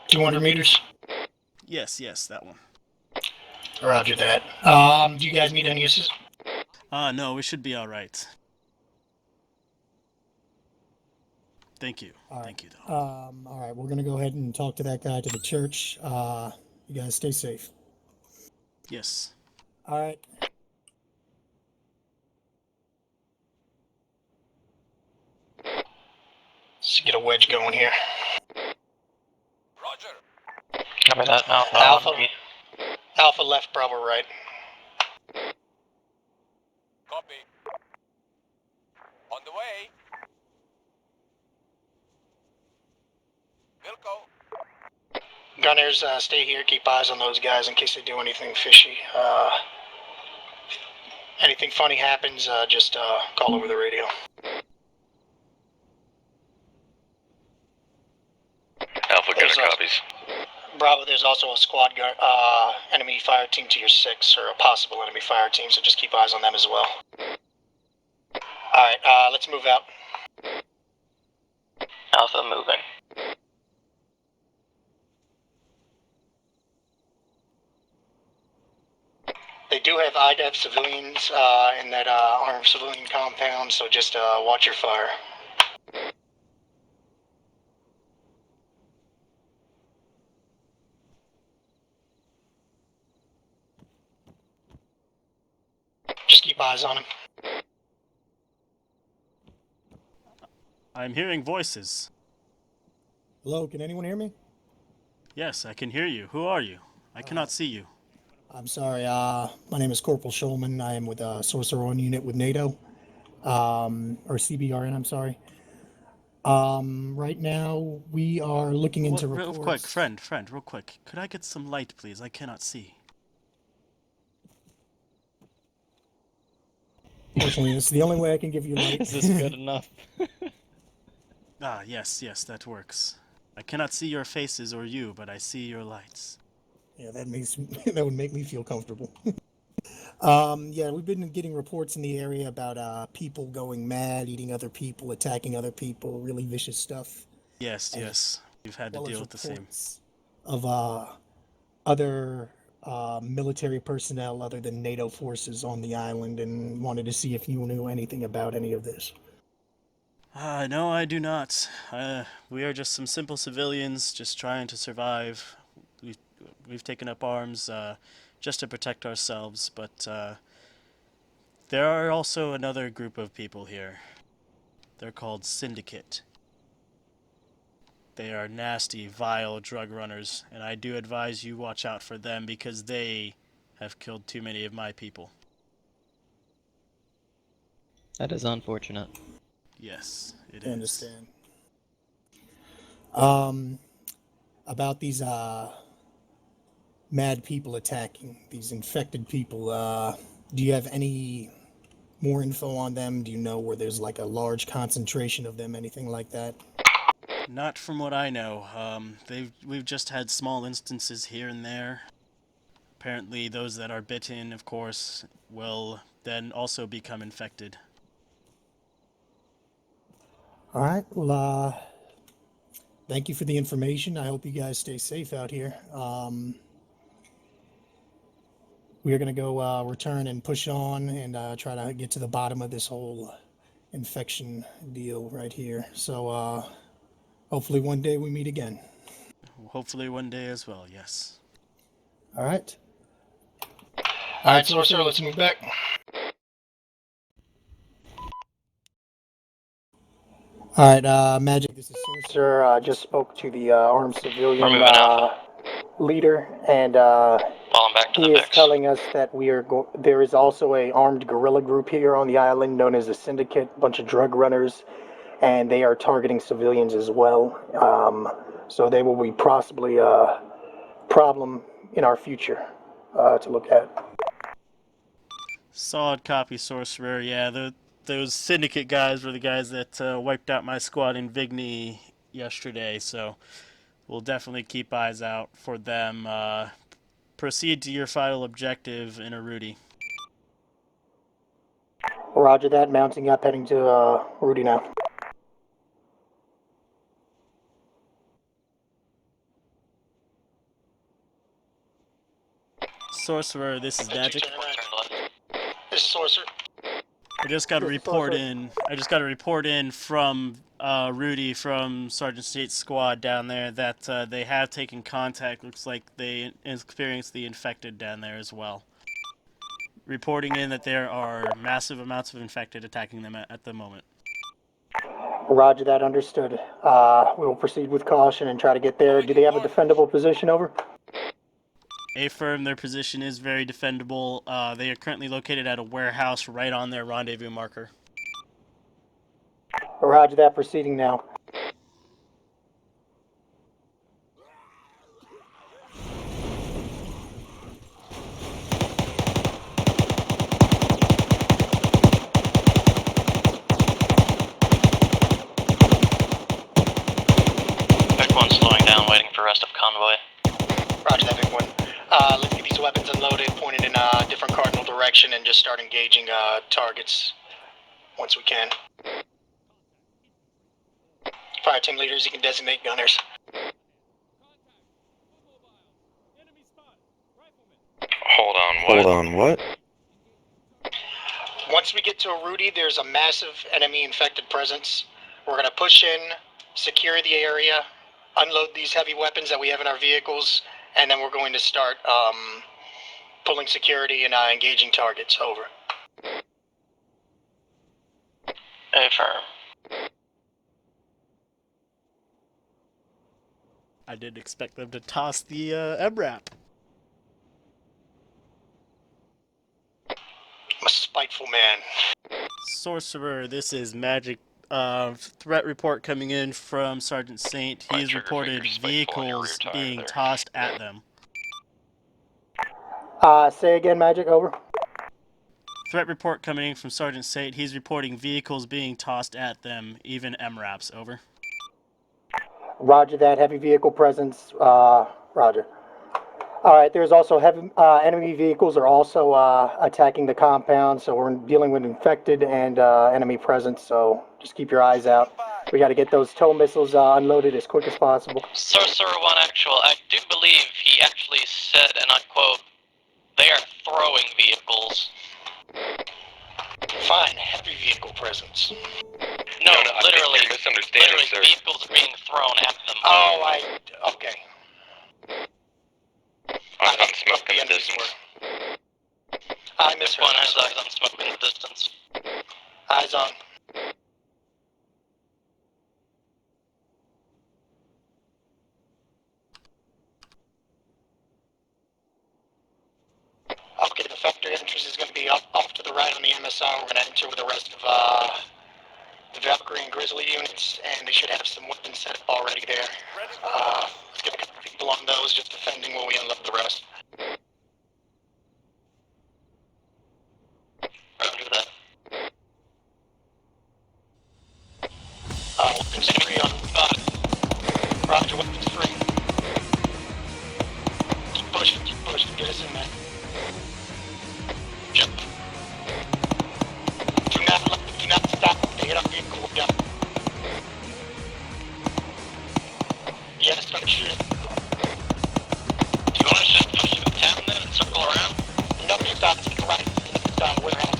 200 meters. Yes, that one. Roger that. Do you guys need any assistance? No, we should be all right. Thank you. All right. Thank you, though. All right, we're gonna go ahead and talk to that guy to the church. You guys stay safe. Yes. All right. Let's get a wedge going here. Roger. Copy that. Alpha. Alpha left, Bravo right. Copy. On the way. Wilco. Gunners, stay here. Keep eyes on those guys in case they do anything fishy. Anything funny happens, just call over the radio. Alpha gunner copies. Bravo, there's also a squad enemy fire team to your 6, or a possible enemy fire team, so just keep eyes on them as well. Alright, let's move out. Alpha moving. They do have IDEF civilians in that armed civilian compound, so just watch your fire. Just keep eyes on him. I'm hearing voices. Hello, can anyone hear me? Yes, I can hear you. Who are you? I cannot see you. I'm sorry. My name is Corporal Schulman. I am with Sorcerer on unit with NATO, or CBRN. I'm sorry. Right now we are looking into reports. Real quick, friend, real quick. Could I get some light, please? I cannot see. Fortunately, it's the only way I can give you light. Is this good enough? Yes, that works. I cannot see your faces or you, but I see your lights. Yeah, that would make me feel comfortable. Yeah, we've been getting reports in the area about people going mad, eating other people, attacking other people, really vicious stuff. Yes. We've had to deal with the same. Of other military personnel other than NATO forces on the island, and wanted to see if you knew anything about any of this. No, I do not. We are just some simple civilians just trying to survive. We've taken up arms just to protect ourselves, but there are also another group of people here. They're called Syndicate. They are nasty, vile drug runners, and I do advise you watch out for them because they have killed too many of my people. That is unfortunate. Yes, it is. I understand. About these mad people attacking, these infected people, do you have any more info on them? Do you know where there's like a large concentration of them, anything like that? Not from what I know. We've just had small instances here and there. Apparently those that are bitten, of course, will then also become infected. All right, well, thank you for the information. I hope you guys stay safe out here. We are going to go return and push on and try to get to the bottom of this whole infection deal right here. So hopefully one day we meet again. Hopefully one day as well, yes. All right. All right, Sorcerer, let's move back. All right, Magic, this is Sorcerer. Just spoke to the armed civilian leader, and he is telling us that there is also a armed guerrilla group here on the island known as the Syndicate, a bunch of drug runners, and they are targeting civilians as well. So they will be possibly a problem in our future to look at. Solid copy, Sorcerer. Yeah, those Syndicate guys were the guys that wiped out my squad in Vigny yesterday, so we'll definitely keep eyes out for them. Proceed to your final objective in Arudy. Roger that, mounting up, heading to Rudy now. Sorcerer, this is Magic. This is Sorcerer. I just got a report in from Rudy from Sergeant State's squad down there that they have taken contact. Looks like they experienced the infected down there as well. Reporting in that there are massive amounts of infected attacking them at the moment. Roger that, understood. We will proceed with caution and try to get there. Do they have a defendable position, over? Affirm, their position is very defendable. They are currently located at a warehouse right on their rendezvous marker. Roger that, proceeding now. Vic 1 slowing down, waiting for rest of convoy. Roger that, Vic 1. Let's get these weapons unloaded, pointed in a different cardinal direction, and just start engaging targets once we can. Fire team leaders, you can designate gunners. Hold on, what? Hold on, what? Once we get to Arudy, there's a massive enemy infected presence. We're going to push in, secure the area, unload these heavy weapons that we have in our vehicles, and then we're going to start pulling security and engaging targets. Over. Affirm. I didn't expect them to toss the MRAP. I'm a spiteful man. Sorcerer, this is Magic. Threat report coming in from Sergeant Saint. He has reported vehicles being tossed at them. Say again, Magic, over. Threat report coming in from Sergeant Saint. He's reporting vehicles being tossed at them, even MRAPs. Over. Roger that, heavy vehicle presence, roger. All right, there's also heavy, enemy vehicles are also attacking the compound, so we're dealing with infected and enemy presence, so just keep your eyes out. We got to get those tow missiles unloaded as quick as possible. Sorcerer 1 actual, I do believe he actually said, and I quote, they are throwing vehicles. Fine, heavy vehicle presence. No, literally, you're misunderstanding, literally sir. vehicles are being thrown at them. Oh, okay. I'm on smoke in the distance. I misheard. One has eyes on smoke in the distance. Eyes on. Okay, the factory entrance is going to be off to the right on the MSR. We're going to enter with the rest of the Valkyrie and Grizzly units, and they should have some weapons set up already there. Let's get a couple people on those, just defending while we unload the rest. Roger that. Weapons free on 5. Roger, weapons free. Keep pushing, get us in there. Jump. Do not stop. They hit our vehicle, we're done. Yeah, start shooting. Do you want to just push through the town then and circle around? No, you stop to the right. Warehouse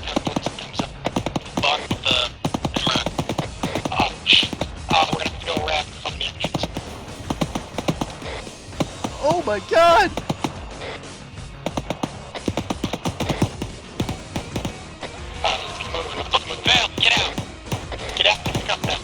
comes up. Block the my god! Val, get out! Get out! Pick up now.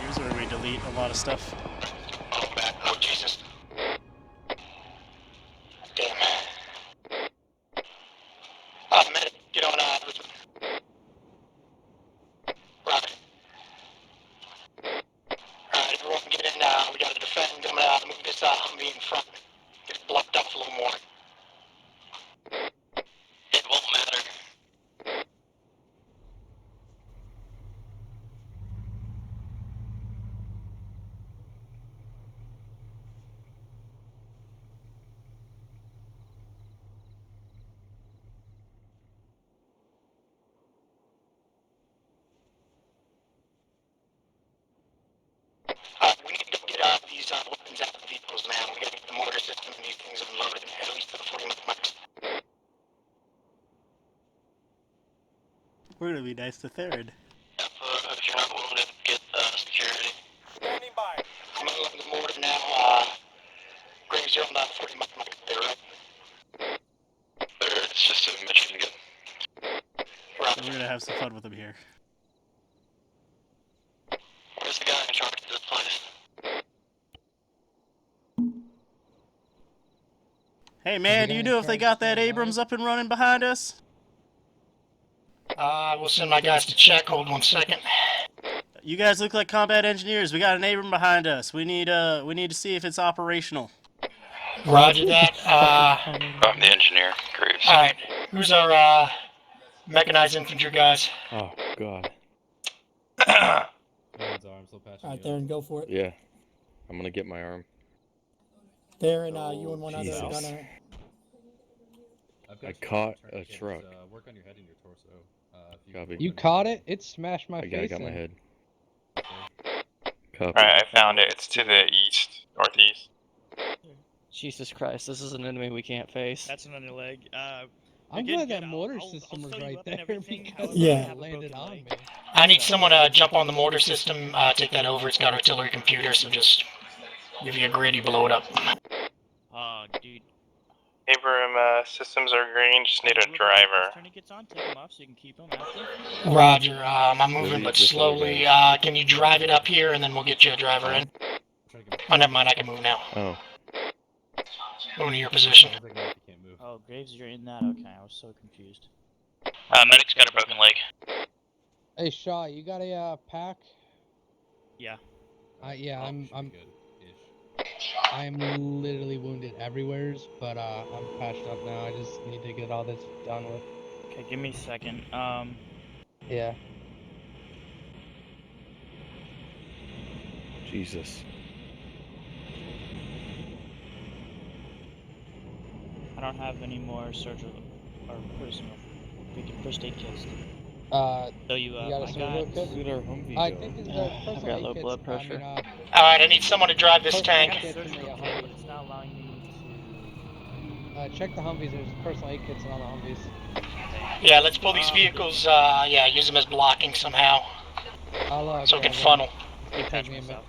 Here's where we delete a lot of stuff. Oh, Jesus. Damn. Medic, get on, Rocket. Alright, everyone get in now. We gotta defend. I'm gonna move this Humvee in front. Get it blocked off a little more. It won't matter. We need to get these weapons out of the vehicles now. We gotta get the mortar system and these things unloaded, at least to the 40 marks. We're gonna be nice to Theron. If you're not wounded, get security. Standing by. I'm unloading the mortar now. Graves, you're on that 40 mark there, right? It's just a mission to get. We're gonna have some fun with him here. Where's the guy in charge of this place? Hey man, do you know if they got that Abrams up and running behind us? We'll send my guys to check. Hold 1 second. You guys look like combat engineers. We got an Abram behind us. We need to see if it's operational. Roger that. I'm the engineer, Graves. Alright. Who's our, mechanized infantry guys? Oh, God. Alright, Theron, go for it. Yeah. I'm gonna get my arm. Theron, you and one other Jesus. are gonna... I caught a truck. Work on your head and your torso. Copy. You caught it? It smashed my face. I got my head. Copy. Alright, I found it. It's to the east, northeast. Jesus Christ, this is an enemy we can't face. That's another leg. I'm glad that mortar system was right there because Yeah. it landed on me. I need someone to jump on the mortar system, take that over. It's got artillery computer, so just give you a grid, you blow it up. Dude. Abram systems are green, just need a driver. Tourniquets on, take them off so you can keep them after. Roger, I'm moving but slowly. Can you drive it up here and then we'll get you a driver in? Oh, never mind, I can move now. Oh. Move to your position. Oh, Graves, you're in that? Okay, I was so confused. Medic's got a broken leg. Hey, Shaw, you got a pack? Yeah. Yeah, I'm literally wounded everywhere, but I'm patched up now. I just need to get all this done with. Okay, give me a second. Yeah. Jesus. I don't have any more surgical or personal first aid kits. So you got a surgical kit? Look at our Humvee I go. think it's I've got low blood pressure. Alright, I need someone to drive this tank. It's not allowing me to... check the Humvees. There's personal aid kits on all the Humvees. Yeah, let's pull these vehicles, use them as blocking somehow. So it can funnel. It takes me a minute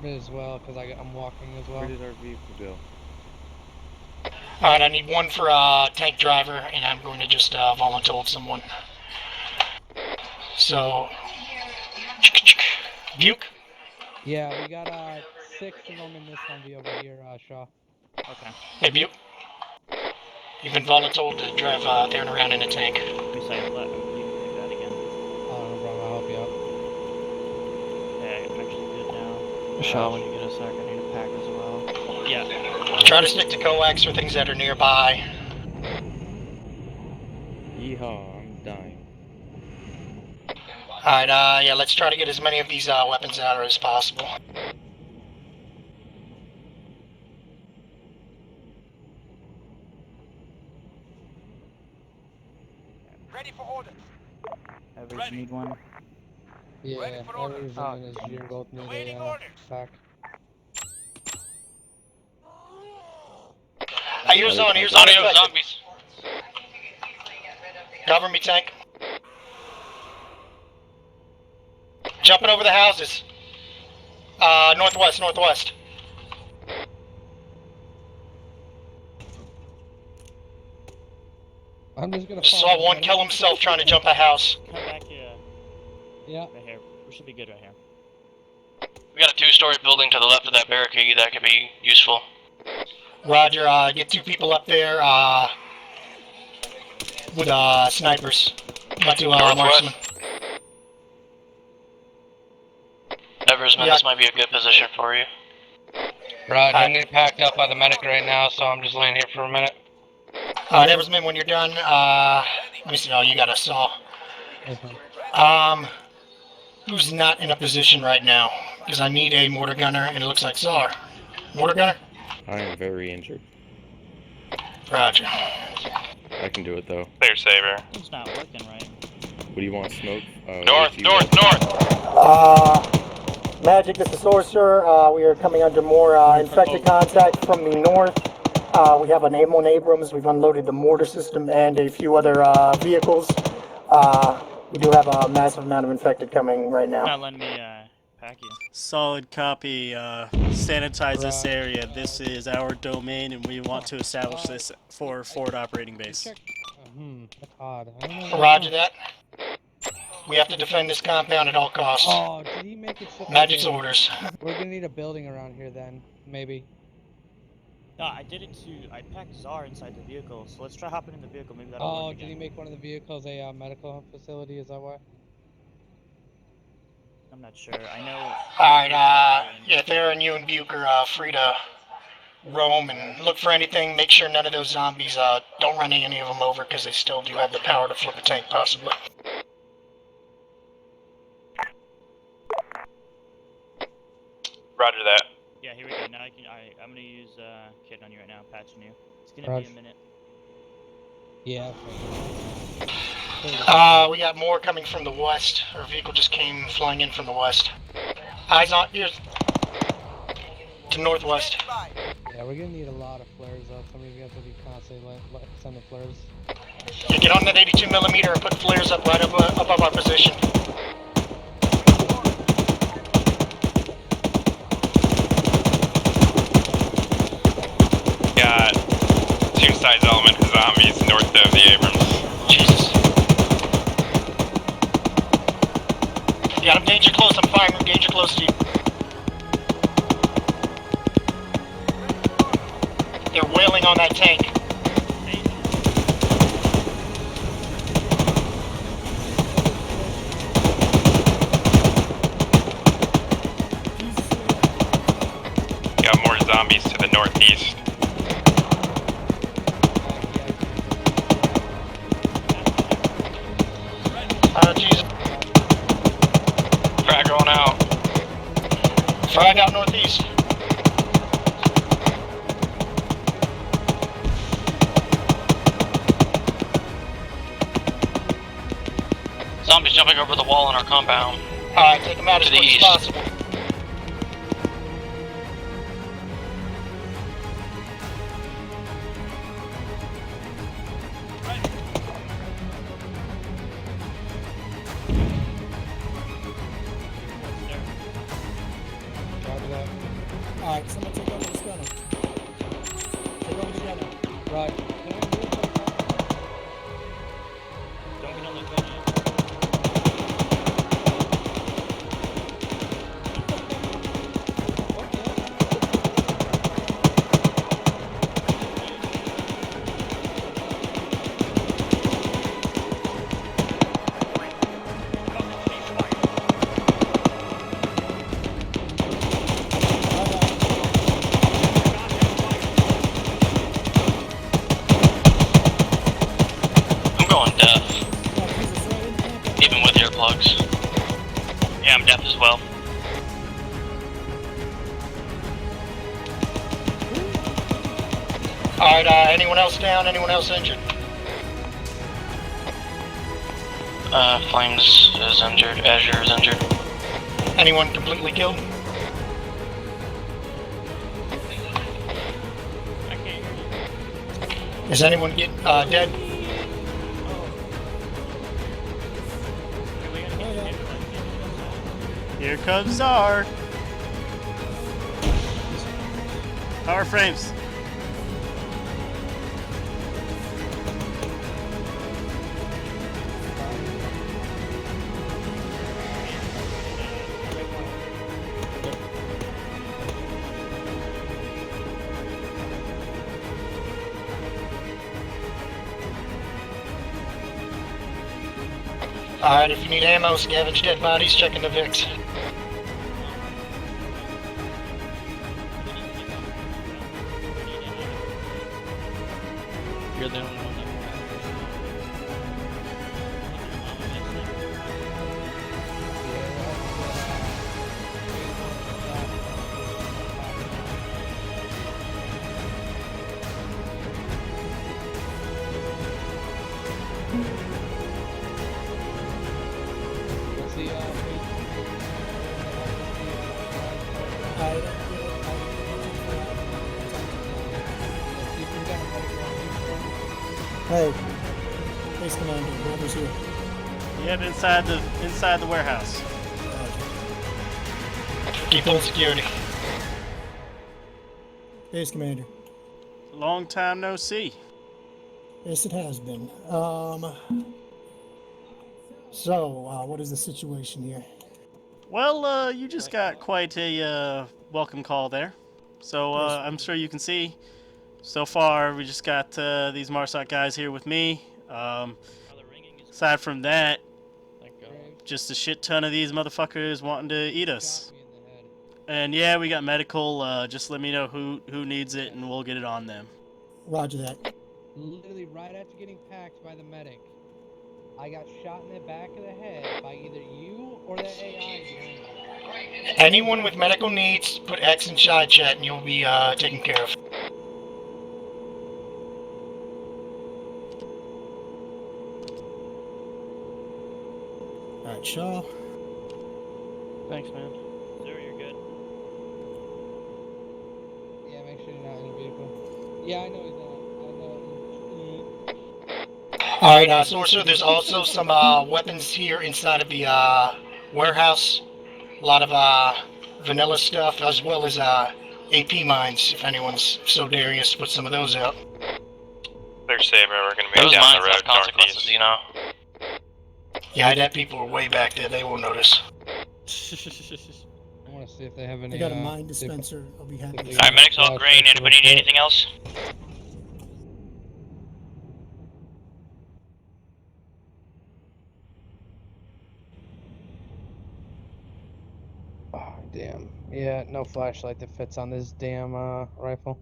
as well, because I'm walking as well. Where did our vehicle go? Alright, I need one for tank driver, and I'm going to just volunteer someone. So, Buke? Yeah, we got 6 of them in this Humvee over here, Shaw. Okay. Hey, Butte. You've been voluntold to drive there and around in a tank. Recite that. You can do that again. Oh, no problem. I'll help you out. Okay, I'm actually good now. Shaw, when you get a sec, I need a pack as well. Yeah. Try to stick to coax or things that are nearby. Yeehaw, I'm dying. Alright, yeah, let's try to get as many of these weapons out as possible. Ready for order. Evers, you need one? Yeah, Evers and his Junior both need a pack. Here's on, zombies. Cover me, tank. Jumping over the houses. Northwest. I'm just gonna Saw one kill himself trying to jump a house. Come back here. Yeah. Right here. We should be good right here. We got a 2-story building to the left of that barricade that could be useful. Roger, get 2 people up there, with, snipers. Not 2, marksmen. Evers, man, this might be a good position for you. Right, I need packed up by the medic right now, so I'm just laying here for a minute. Eversman, when you're done, let me see, oh, you got a saw. Who's not in a position right now? Because I need a mortar gunner, and it looks like Czar. Mortar gunner? I am very injured. Roger. I can do it though. Clear saber. It's not working right. What do you want, smoke? North. Magic, this is Sorcerer. We are coming under more infected contact from the north. We have an M1 Abrams. We've unloaded the mortar system and a few other vehicles. We do have a massive amount of infected coming right now. Not letting me pack you. Solid copy. Sanitize this area. This is our domain, and we want to establish this for forward operating base. That's odd. Roger that. We have to defend this compound at all costs. Oh, did he make it so Magic's orders. We're gonna need a building around here then, maybe. No, I did it to. I packed Czar inside the vehicle, so let's try hopping in the vehicle. Maybe that'll work did he make one of the vehicles a medical facility? Is that why? I'm not sure. I know. Alright, yeah, Theron, you and Buke are free to roam and look for anything. Make sure none of those zombies don't run any of them over, because they still do have the power to flip a tank, possibly. Roger that. Yeah, here we go. Now I'm gonna use kit on you right now, patching you. It's gonna be a minute. Yeah. We got more coming from the west. Our vehicle just came flying in from the west. Eyes on, here's to northwest. Yeah, we're gonna need a lot of flares up. Some of you guys will be constantly sending flares. Yeah, get on that 82mm and put flares up right above our position. Got 2 size element zombies north of the Abrams. Jesus. Yeah, I'm danger close. I'm firing. I'm danger close to you. They're wailing on that tank. Got more zombies to the northeast. Jesus. Frag going out. Frag out northeast. Zombies jumping over the wall in our compound. Alright, take them out as To the quick as east. possible. Alright, someone take over this gunner. Take over the gunner. Right. Don't get on the gun yet. Okay, I'm deaf as well. Alright, anyone else down? Anyone else injured? Flames is injured. Azure is injured. Anyone completely killed? Is anyone dead? Here comes Czar. Power frames. Alright, if you need ammo, scavenge dead bodies, checking the VIX. You're the only one Hey, Base Commander, Brothers here. Yep, inside the warehouse. Keep on security. Base Commander. Long time no see. Yes, it has been. What is the situation here? Well, you just got quite a welcome call there. So I'm sure you can see. So far, we just got these Marsoc guys here with me. Aside from that, just a shit ton of these motherfuckers wanting to eat us. And yeah, we got medical. Just let me know who needs it, and we'll get it on them. Roger that. Literally right after getting packed by the medic, I got shot in the back of the head by either you or the AI behind me. Anyone with medical needs, put X in side chat and you'll be taken care of. Alright, Shaw. Thanks, man. Sir, you're good. Yeah, make sure you're not in a vehicle. Yeah, I know he's not. I know. Alright, Sorcerer, there's also some weapons here inside of the warehouse. A lot of vanilla stuff, as well as AP mines, if anyone's so daring to put some of those out. They're safer. We're gonna Those move down mines the road have consequences, northeast. you know. Yeah, I bet people are way back there, they won't notice. I want to see if they have any. I got a mine dispenser. I'll be happy to see. Alright, medic's all green. Anybody need anything else? Oh, damn. Yeah, no flashlight that fits on this damn rifle.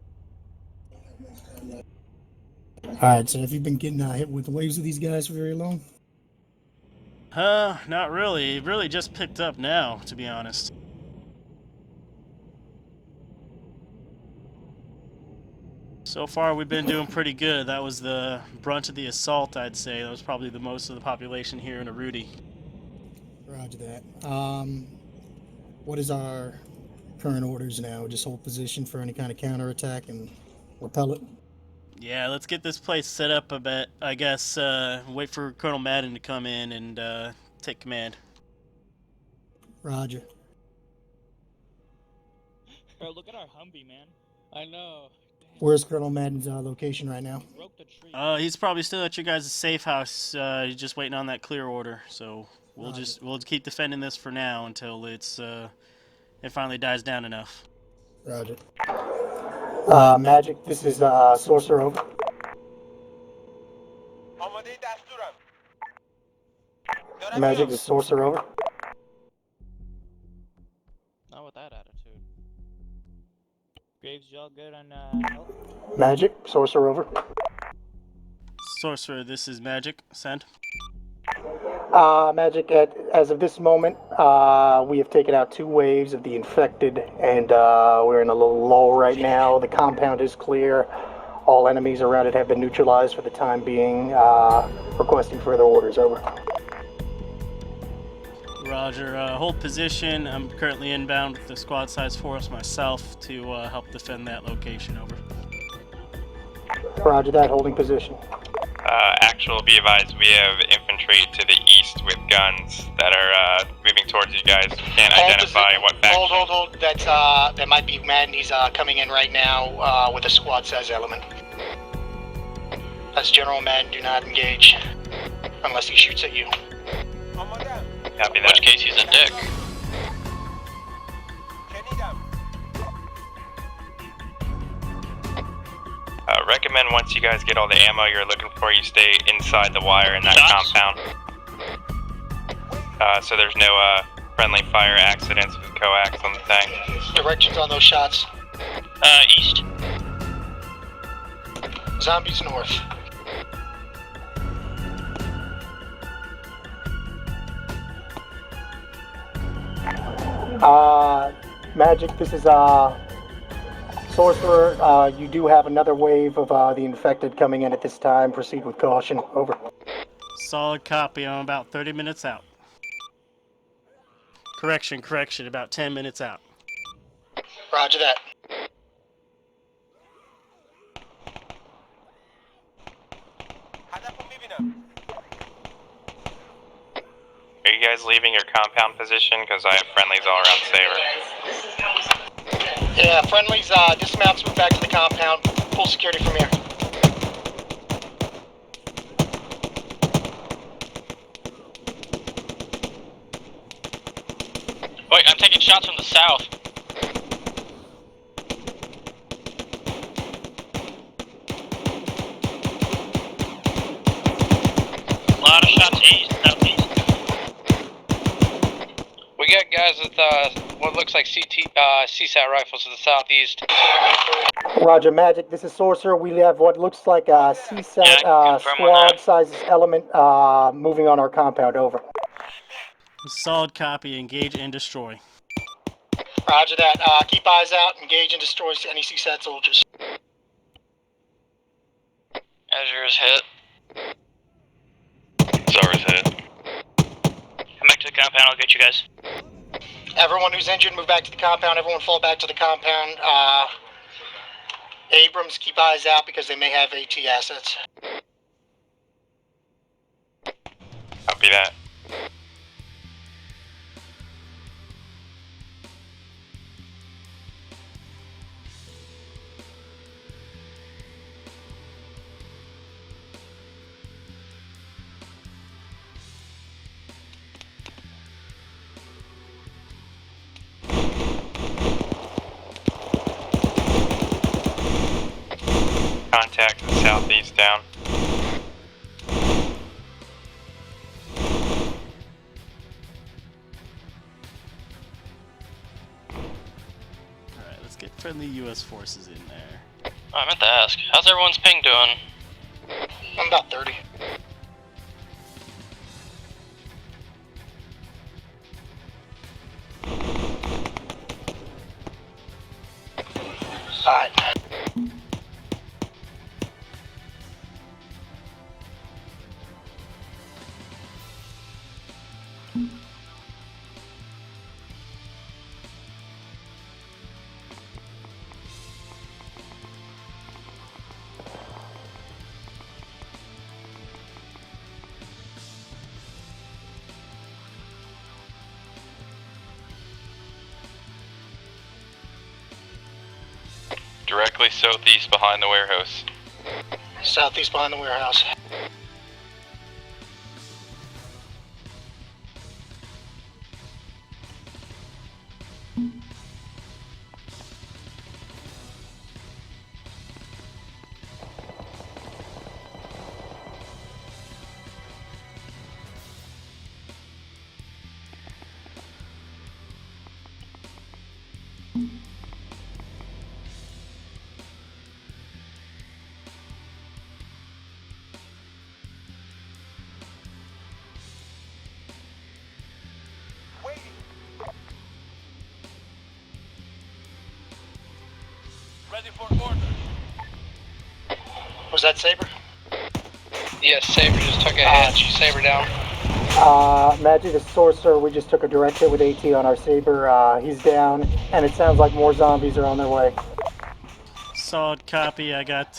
Alright, so have you been getting hit with the waves of these guys for very long? Not really. It really just picked up now, to be honest. So far, we've been doing pretty good. That was the brunt of the assault, I'd say. That was probably the most of the population here in Arudy. Roger that. What is our current orders now? Just hold position for any kind of counterattack and repel it? Yeah, let's get this place set up a bit. I guess, wait for Colonel Madden to come in and, take command. Roger. Bro, look at our Humvee, man. I know. Where's Colonel Madden's location right now? He's probably still at your guys' safe house. He's just waiting on that clear order. So we'll keep defending this for now until it finally dies down enough. Roger. Magic, this is Sorcerer over. Magic, this is Sorcerer over. Not with that attitude. Graves, y'all good on health? Magic, Sorcerer over. Sorcerer, this is Magic. Send. Magic, as of this moment, we have taken out 2 waves of the infected, and we're in a little lull right now. The compound is clear. All enemies around it have been neutralized for the time being. Requesting further orders, over. Roger. Hold position. I'm currently inbound with the squad size force myself to help defend that location, over. Roger that, holding position. Actual, be advised, we have infantry to the east with guns that are moving towards you guys. Can't identify what faction. Hold. That might be Madden. He's coming in right now with a squad size element. That's General Madden. Do not engage unless he shoots at you. Copy In that. which case he's a dick. Recommend once you guys get all the ammo you're looking for, you stay inside the wire in that compound. So there's no friendly fire accidents with coax on the thing. Directions on those shots. East. Zombies north. Magic, this is Sorcerer. You do have another wave of the infected coming in at this time. Proceed with caution, over. Solid copy. I'm about 30 minutes out. Correction, about 10 minutes out. Roger that. Are you guys leaving your compound position? Because I have friendlies all around Saber. Yeah, friendlies, dismounts, move back to the compound. Full security from here. Wait, I'm taking shots from the south. A lot of shots east, southeast. We got guys with what looks like CSAT rifles to the southeast. Roger, Magic, this is Sorcerer. We have what looks like a CSAT squad-sized element moving on our compound, over. Solid copy. Engage and destroy. Roger that. Keep eyes out. Engage and destroy any CSAT soldiers. Azure is hit. Sorcerer's hit. Come back to the compound, I'll get you guys. Everyone who's injured, move back to the compound. Everyone fall back to the compound. Abrams, keep eyes out because they may have AT assets. Copy that. Contact to the southeast down. Alright, let's get friendly US forces in there. I meant to ask, how's everyone's ping doing? I'm about 30. Alright. Directly southeast behind the warehouse. Southeast behind the warehouse. Ready for orders. Was that Saber? Yes, Saber just took a hit. Saber down. Magic the Sorcerer, we just took a direct hit with AT on our Saber. He's down, and it sounds like more zombies are on their way. Solid copy. I got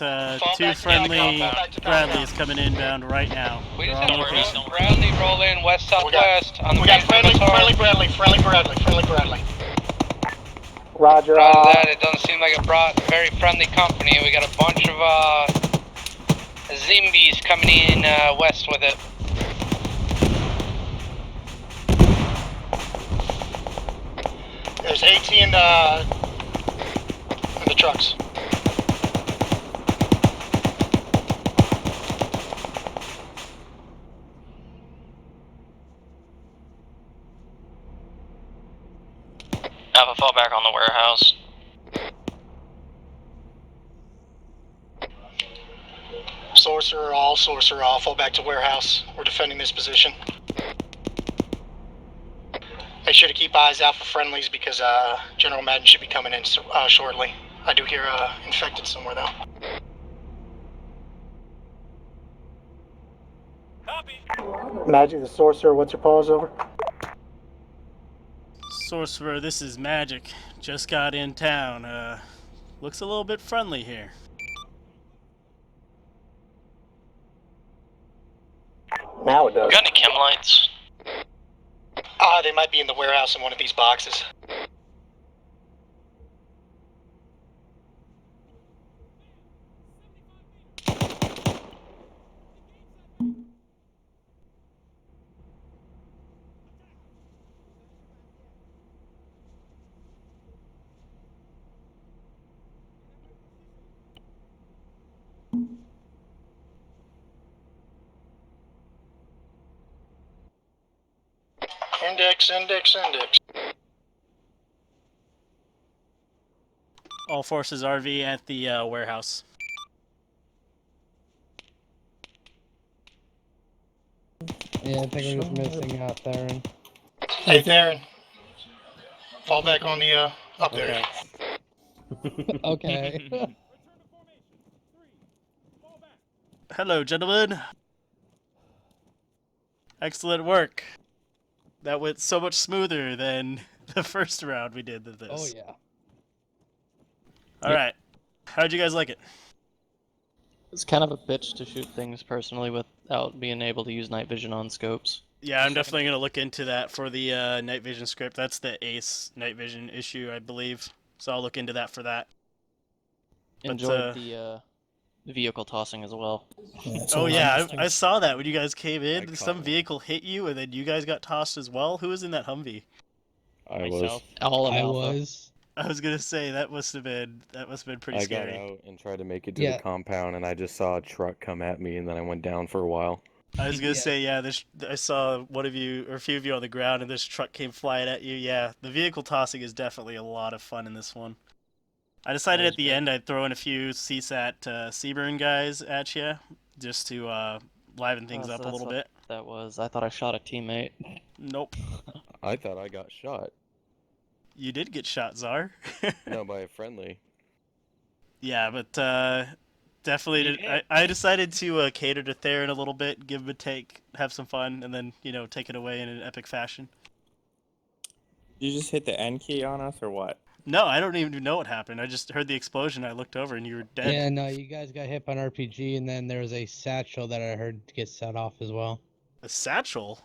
two friendly Bradleys coming inbound right now. We They're just on had location. Bradley roll in west-southwest on the We got friendly Bradley. Roger. Roger that. It doesn't seem like a very friendly company. We got a bunch of zombies coming in west with it. There's AT in the trucks. Alpha, fall back on the warehouse. Sorcerer, all fall back to warehouse. We're defending this position. Make sure to keep eyes out for friendlies because General Madden should be coming in shortly. I do hear infected somewhere though. Magic the Sorcerer, what's your pause over? Sorcerer, this is Magic. Just got in town. Looks a little bit friendly here. Now it does. Got any chem lights? They might be in the warehouse in one of these boxes. Index. All forces RV at the warehouse. Yeah, I think we're just missing Theron. Hey Theron. Fall back on the up there. Okay. Hello, gentlemen. Excellent work. That went so much smoother than the first round we did of this. Oh yeah. Alright. How'd you guys like it? It's kind of a bitch to shoot things personally without being able to use night vision on scopes. Yeah, I'm definitely going to look into that for the night vision script. That's the ACE night vision issue, I believe. So I'll look into that for that. Enjoyed the vehicle tossing as well. Oh yeah, I saw that when you guys came in. Some vehicle hit you, and then you guys got tossed as well. Who was in that Humvee? Myself. All of I Alpha. was. I was gonna say that must have been pretty scary. I got out and tried to make it to the compound, and I just saw a truck come at me, and then I went down for a while. I was gonna say, yeah, I saw one of you or a few of you on the ground, and this truck came flying at you. Yeah, the vehicle tossing is definitely a lot of fun in this one. I decided at the end I'd throw in a few CSAT Seaburn guys at you, just to liven things up a little bit. That was. I thought I shot a teammate. Nope. I thought I got shot. You did get shot, Czar. No, by a friendly. Yeah, but definitely, I decided to cater to Theron a little bit, give him a take, have some fun, and then, take it away in an epic fashion. You just hit the N key on us, or what? No, I don't even know what happened. I just heard the explosion, I looked over, and you were dead. Yeah, no, you guys got hit by an RPG, and then there was a satchel that I heard get set off as well. A satchel?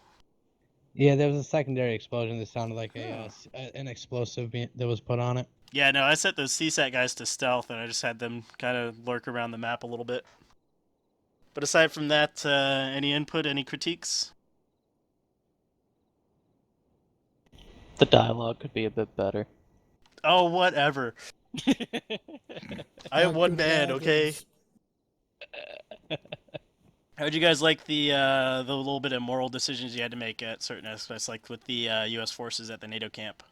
Yeah, there was a secondary explosion that sounded like an explosive that was put on it. Yeah, no, I set those CSAT guys to stealth, and I just had them kind of lurk around the map a little bit. But aside from that, any input, any critiques? The dialogue could be a bit better. Oh, whatever. I have one man, okay? How'd you guys like the little bit of moral decisions you had to make at certain aspects, like with the U.S. forces at the NATO camp?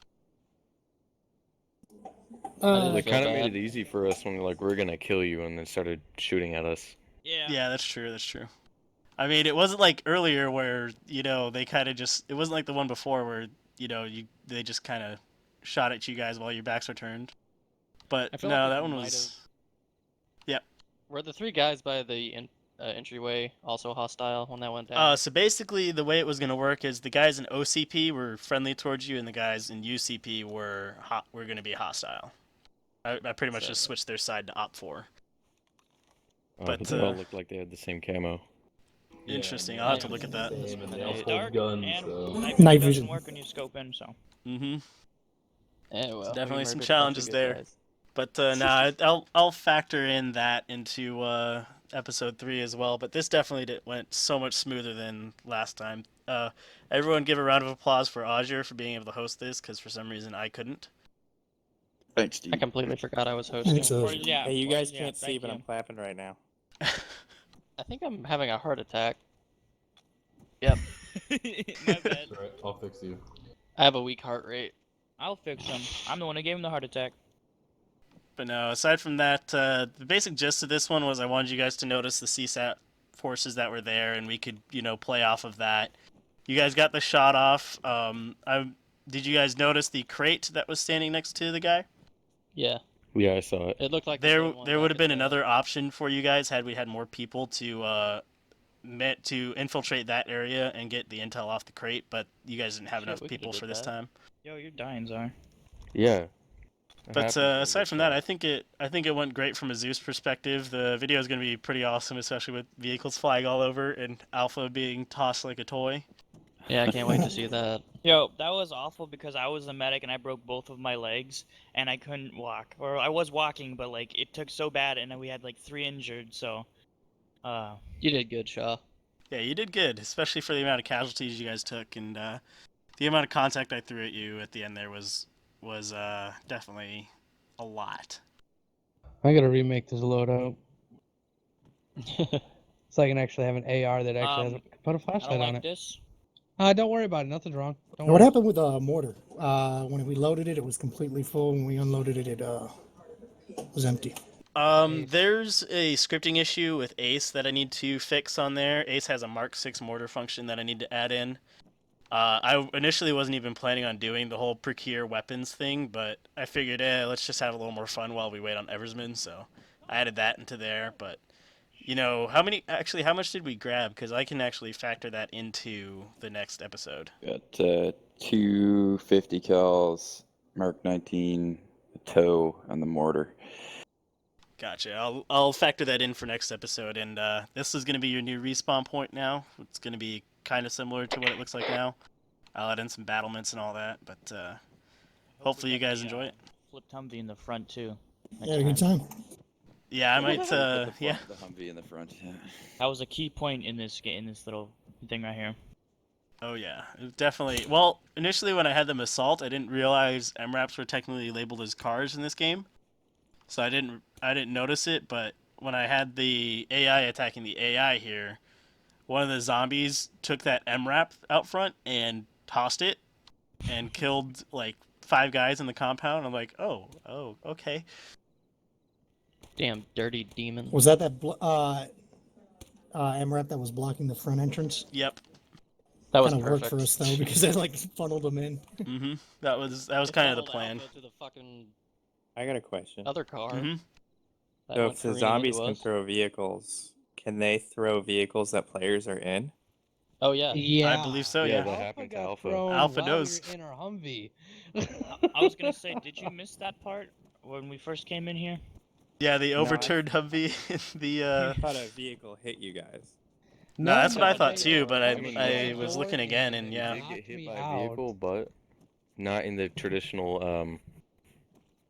They kind of made it easy for us when we're gonna kill you, and then started shooting at us. Yeah, that's true. I mean, it wasn't like earlier where they kind of just. It wasn't like the one before where they just kind of shot at you guys while your backs were turned. But I feel no, like that we one might was. Yep. Were the three guys by the entryway also hostile when that went down? So basically, the way it was gonna work is the guys in OCP were friendly towards you, and the guys in UCP were gonna be hostile. I pretty much just switched their side to Op4. But they all looked like they had the same camo. Interesting. I'll have to look at that. It's dark and Night doesn't vision. work when you scope in, so. Mm-hmm. Yeah, well, we Definitely some murdered a bunch challenges of good there. guys. But I'll factor in that into episode 3 as well. But this definitely went so much smoother than last time. Everyone give a round of applause for Azure for being able to host this, because for some reason I couldn't. Thanks, Steve. I completely forgot I was hosting. Hey, you guys can't see, but I'm clapping right now. I think I'm having a heart attack. Yep. My bad. Alright, I'll fix you. I have a weak heart rate. I'll fix him. I'm the one who gave him the heart attack. But no, aside from that, the basic gist of this one was I wanted you guys to notice the CSAT forces that were there, and we could, play off of that. You guys got the shot off. Did you guys notice the crate that was standing next to the guy? Yeah. Yeah, I saw it. It looked like there would have been another option for you guys had we had more people to infiltrate that area and get the intel off the crate, but you guys didn't have enough people for this time. Yo, you're dying, Czar. Yeah. But aside from that, I think it went great from a Zeus perspective. The video is going to be pretty awesome, especially with vehicles flying all over and Alpha being tossed like a toy. Yeah, I can't wait to see that. Yo, that was awful because I was a medic and I broke both of my legs and I couldn't walk. Or I was walking, but it took so bad and then we had 3 injured, so You did good, Shaw. Yeah, you did good, especially for the amount of casualties you guys took, and the amount of contact I threw at you at the end there was definitely a lot. I gotta remake this loadout. So I can actually have an AR that actually has put a flashlight on it. This. Don't worry about it. Nothing's wrong. Don't What worry. happened with mortar? When we loaded it, it was completely full. When we unloaded it, it was empty. There's a scripting issue with Ace that I need to fix on there. Ace has a Mark 6 mortar function that I need to add in. I initially wasn't even planning on doing the whole procure weapons thing, but I figured, let's just have a little more fun while we wait on Eversman, so I added that into there. But, how much did we grab? Because I can actually factor that into the next episode. Got 250 cals, Mark 19, a tow, and the mortar. Gotcha. I'll factor that in for next episode, and this is going to be your new respawn point now. It's going to be kind of similar to what it looks like now. I'll add in some battlements and all that, but hopefully you guys enjoy it. Flipped Humvee in the front too. Yeah, good time. Yeah, I might. Yeah. The Humvee in the front. Yeah. That was a key point in this little thing right here. Oh yeah, definitely. Well, initially when I had them assault, I didn't realize MRAPs were technically labeled as cars in this game, so I didn't notice it. But when I had the AI attacking the AI here, one of the zombies took that MRAP out front and tossed it, and killed 5 guys in the compound. I'm like, oh, okay. Damn dirty demon. Was that MRAP that was blocking the front entrance? Yep. That was kind of worked perfect. for us though because they funneled them in. Mm-hmm. That was kind of the plan. To the fucking I got a question. other car. Mm-hmm. That So went if the careening zombies into can us. throw vehicles, can they throw vehicles that players are in? Oh yeah. Yeah. I believe so. Yeah. that happened to got Alpha. thrown Alpha while knows. we were in our Humvee. I was gonna say, did you miss that part when we first came in here? Yeah, the No, overturned Humvee. I thought a vehicle hit you guys. No, that's what I thought they- too. But they I were was looking again, and yeah. Did get hit me by a out. vehicle, but not in the traditional,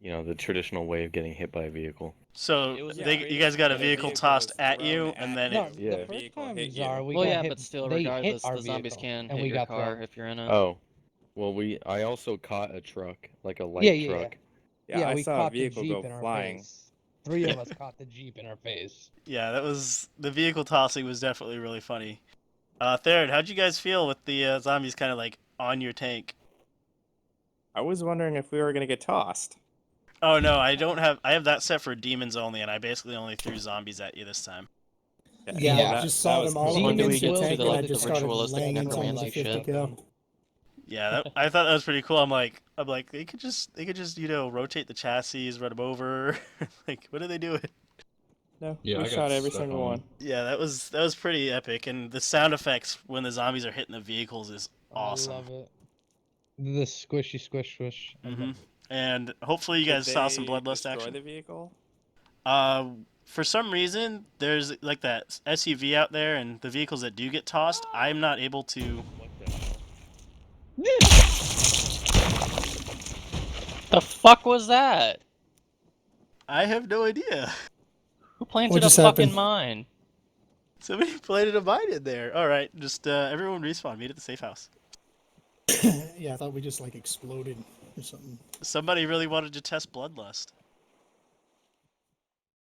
the traditional way of getting hit by a vehicle. So It was you guys got a The vehicle vehicle tossed was at thrown you, at and then No, it. Yeah. the first Vehicle time, hit Czar, you. we Well, got yeah, hit, but still, they hit regardless, our the zombies vehicle, can and hit we your got car thrown. if you're in it. Oh, well, I also caught a truck, like a light Yeah. truck. Yeah, I we saw a caught the vehicle Jeep go in our flying. face. 3 of us caught the Jeep in our face. Yeah, that was the vehicle tossing was definitely really funny. Third, how'd you guys feel with the zombies kind of on your tank? I was wondering if we were gonna get tossed. Oh no, I have that set for demons only, and I basically only threw zombies at you this time. Yeah, that- just that saw was them all cool. When up do we against the get to tank, the, and I like, the just started ritualistic laying into them with a necromancy 50 shit? kill. Yeah, I thought that was pretty cool. I'm like, they could just rotate the chassis, run them over. Like, what are they doing? No, Yeah, we I got shot every stuck single on. one. Yeah, that was pretty epic, and the sound effects when the zombies are hitting the vehicles is awesome. I love it. The squishy squish squish. I love it. And hopefully you Did guys saw some they bloodlust destroy action. the vehicle? For some reason, there's like that SUV out there, and the vehicles that do get tossed, I'm not able to. The fuck was that? I have no idea. Who planted What a just fucking happened? mine? Somebody planted a mine in there. All right, just everyone respawn. Meet at the safe house. Yeah, I thought we just like exploded or something. Somebody really wanted to test bloodlust.